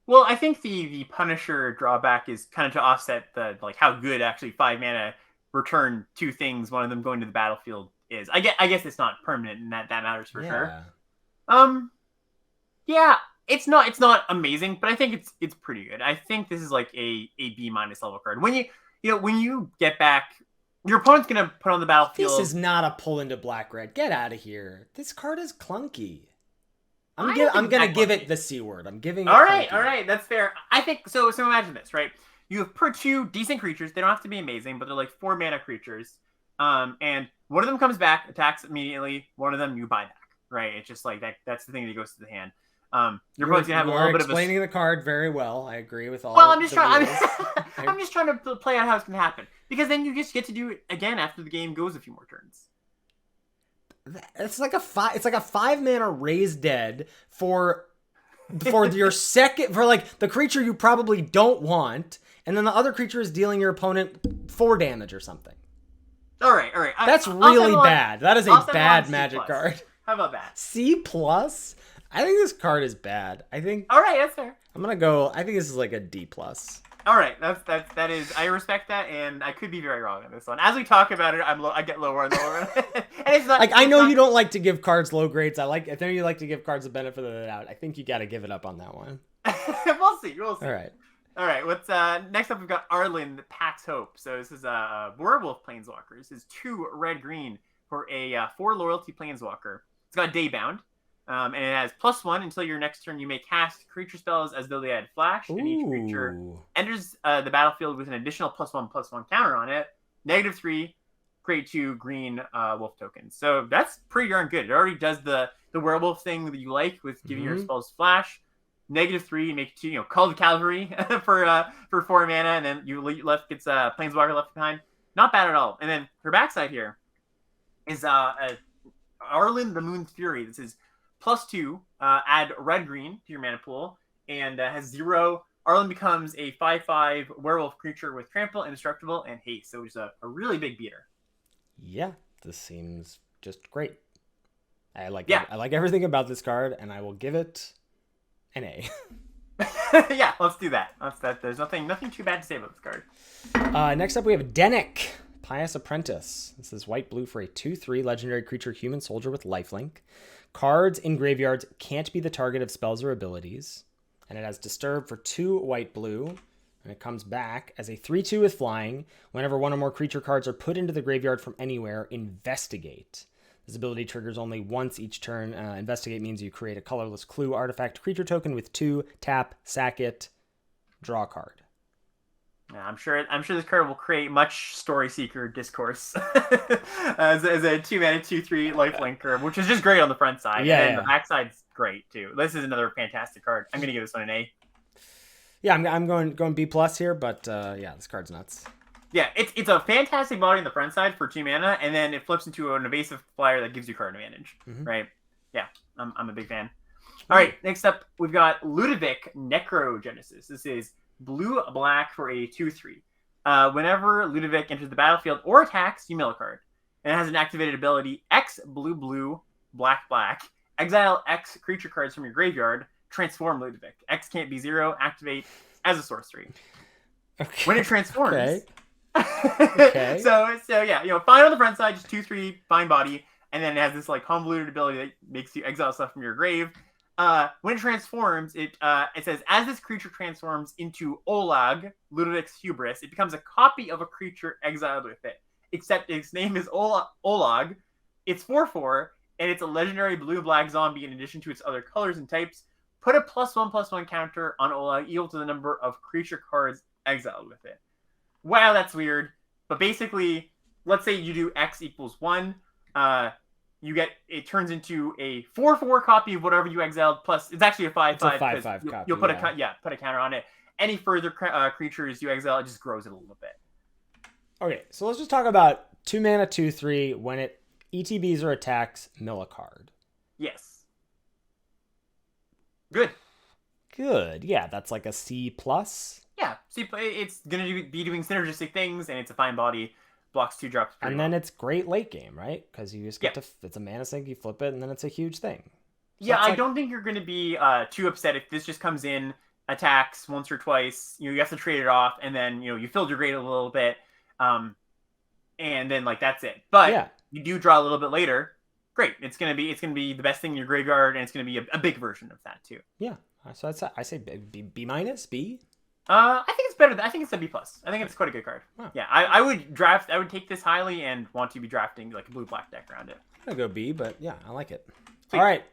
Well, I think the Punisher drawback is kind of to offset the how good actually 5 mana return 2 things, one of them going to the battlefield is. I guess it's not permanent, and that matters for sure. Yeah, it's not amazing, but I think it's pretty good. I think this is a B- level card. When you get back, your opponent's gonna put on the battlefield. This is not a pull into black-red. Get out of here. This card is clunky. I'm gonna give it the C word. I'm giving it all right, that's fair. I think so. So imagine this, right? You have per 2 decent creatures. They don't have to be amazing, but they're 4 mana creatures. And one of them comes back, attacks immediately. One of them you buy back, right? It's just that. That's the thing that goes to the hand. Your opponent's gonna have a little bit of explaining the card very well. I agree with all. Well, I'm just trying to play out how it's gonna happen, because then you just get to do it again after the game goes a few more turns. It's like a 5-mana raise dead for your second, for the creature you probably don't want, and then the other creature is dealing your opponent 4 damage or something. All right. That's really bad. That is a bad Magic card. How about that? C+? I think this card is bad. All right, that's fair. I'm gonna go. I think this is a D+. All right, that is. I respect that, and I could be very wrong on this one. As we talk about it, I get lower and lower. And it's not I know you don't like to give cards low grades. I know you like to give cards the benefit of the doubt. I think you got to give it up on that one. We'll see. All right. What's next up? We've got Arlen, the Pax Hope. So this is a Werewolf Planeswalker. This is 2 red-green for a 4 loyalty Planeswalker. It's got Daybound. And it has +1 until your next turn. You may cast creature spells as though they had flash, and each creature enters the battlefield with an additional +1/+1 counter on it. -3, create 2 green wolf tokens. So that's pretty darn good. It already does the werewolf thing that you like with giving your spells flash. -3, make 2, call the cavalry for 4 mana, and then you left gets Planeswalker left behind. Not bad at all. And then her backside here is Arlen, the Moon's Fury. This is +2, add red-green to your mana pool, and has 0. Arlen becomes a 5/5 werewolf creature with trample, indestructible, and haste. So it's a really big beater. Yeah, this seems just great. I like everything about this card, and I will give it an A. Yeah, let's do that. There's nothing too bad to say about this card. Next up, we have Dennick, Pious Apprentice. This is white-blue for a 2/3 legendary creature human soldier with lifelink. Cards in graveyards can't be the target of spells or abilities. And it has Disturb for 2 white-blue. And it comes back as a 3/2 with flying. Whenever one or more creature cards are put into the graveyard from anywhere, investigate. This ability triggers only once each turn. Investigate means you create a colorless clue artifact creature token with 2, tap, sack it, draw a card. Yeah, I'm sure this card will create much Story Seeker discourse as a 2-mana 2/3 lifelinker, which is just great on the front side. Yeah, and the back side's great too. This is another fantastic card. I'm gonna give this one an A. Yeah, I'm going B+ here, but this card's nuts. Yeah, it's a fantastic body on the front side for 2 mana, and then it flips into an evasive flyer that gives you card advantage. Right? Yeah, I'm a big fan. All right, next up we've got Ludovic Necrogenesis. This is blue-black for a 2/3. Whenever Ludovic enters the battlefield or attacks, you mill a card. And it has an activated ability, X blue-blue, black-black. Exile X creature cards from your graveyard. Transform Ludovic. X can't be 0. Activate as a sorcery. Okay. When it transforms. Okay. Okay. So yeah, fine on the front side, just 2/3, fine body, and then it has this like convoluted ability that makes you exile stuff from your grave. When it transforms, it says as this creature transforms into Olag, Ludovic's Hubris, it becomes a copy of a creature exiled with it. Except its name is Olag. It's 4/4, and it's a legendary blue-black zombie in addition to its other colors and types. Put a +1/+1 counter on Olag equal to the number of creature cards exiled with it. Wow, that's weird. But basically, let's say you do X equals 1. It turns into a 4/4 copy of whatever you exiled. Plus, it's actually a 5/5. It's a 5/5 copy. You'll put a counter on it. Any further creatures you exile, it just grows it a little bit. Okay, so let's just talk about 2 mana 2/3 when it ETBs or attacks, mill a card. Yes. Good. Yeah, that's like a C+. Yeah, see, it's going to be doing synergistic things, and it's a fine body, blocks 2 drops. And then it's great late game, right? Because you just get to, it's a mana sink, you flip it, and then it's a huge thing. So yeah, I don't think you're going to be too upset if this just comes in, attacks once or twice, you have to trade it off, and then, you filled your grade a little bit, and then, that's it. But you do draw a little bit later, great. It's going to be the best thing in your graveyard, and it's going to be a big version of that, too. Yeah, so I say B minus, B? I think it's better. I think it's a B+. I think it's quite a good card. Wow. Yeah, I would take this highly and want to be drafting like a blue-black deck around it. I'm going to go B, but yeah, I like it. Sweet. All right,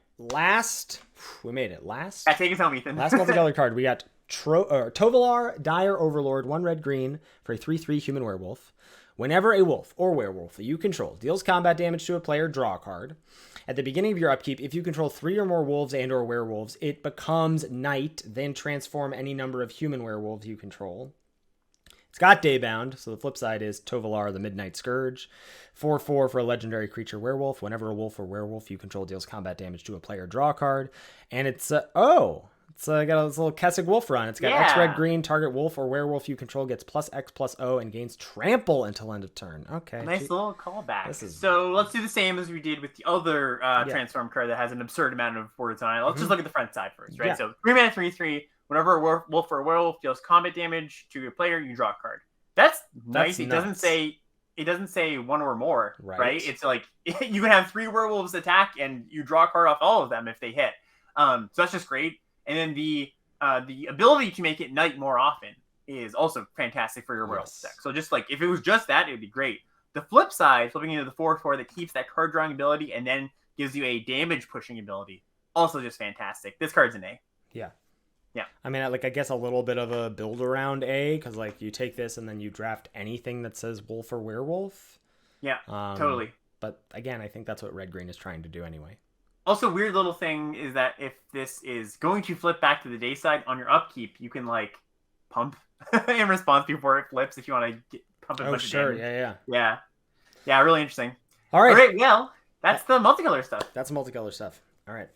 we made it. Yeah, take us home, Ethan. Last multicolored card. We got Tovolar, Dire Overlord, 1 red green for a 3/3 human werewolf. Whenever a wolf or werewolf that you control deals combat damage to a player, draw a card. At the beginning of your upkeep, if you control 3 or more wolves and or werewolves, it becomes night, then transform any number of human werewolves you control. It's got Daybound, so the flip side is Tovolar, the Midnight Scourge. 4/4 for a legendary creature werewolf. Whenever a wolf or werewolf you control deals combat damage to a player, draw a card. And it's got this little Kessig Wolf run. It's got X red green, target wolf or werewolf you control gets +X/+O and gains trample until end of turn. Okay. Nice little callback. So let's do the same as we did with the other transform card that has an absurd amount of words on it. Let's just look at the front side first, right? Yeah. So 3 mana 3/3. Whenever a wolf or a werewolf deals combat damage to your player, you draw a card. That's nice. It doesn't say 1 or more, right? It's like you can have 3 werewolves attack and you draw a card off all of them if they hit. So that's just great. And then the ability to make it night more often is also fantastic for your werewolf deck. So just like if it was just that, it would be great. The flip side, flipping into the 4/4 that keeps that card drawing ability and then gives you a damage pushing ability, also just fantastic. This card's an A. Yeah. Yeah. I mean, I guess a little bit of a build around A, because you take this and then you draft anything that says wolf or werewolf. Yeah, totally. But again, I think that's what red green is trying to do anyway. Also, weird little thing is that if this is going to flip back to the day side on your upkeep, you can pump in response before it flips if you want to pump a bunch of damage. Yeah, really interesting. All right. Well, that's the multicolor stuff. That's multicolor stuff. All right.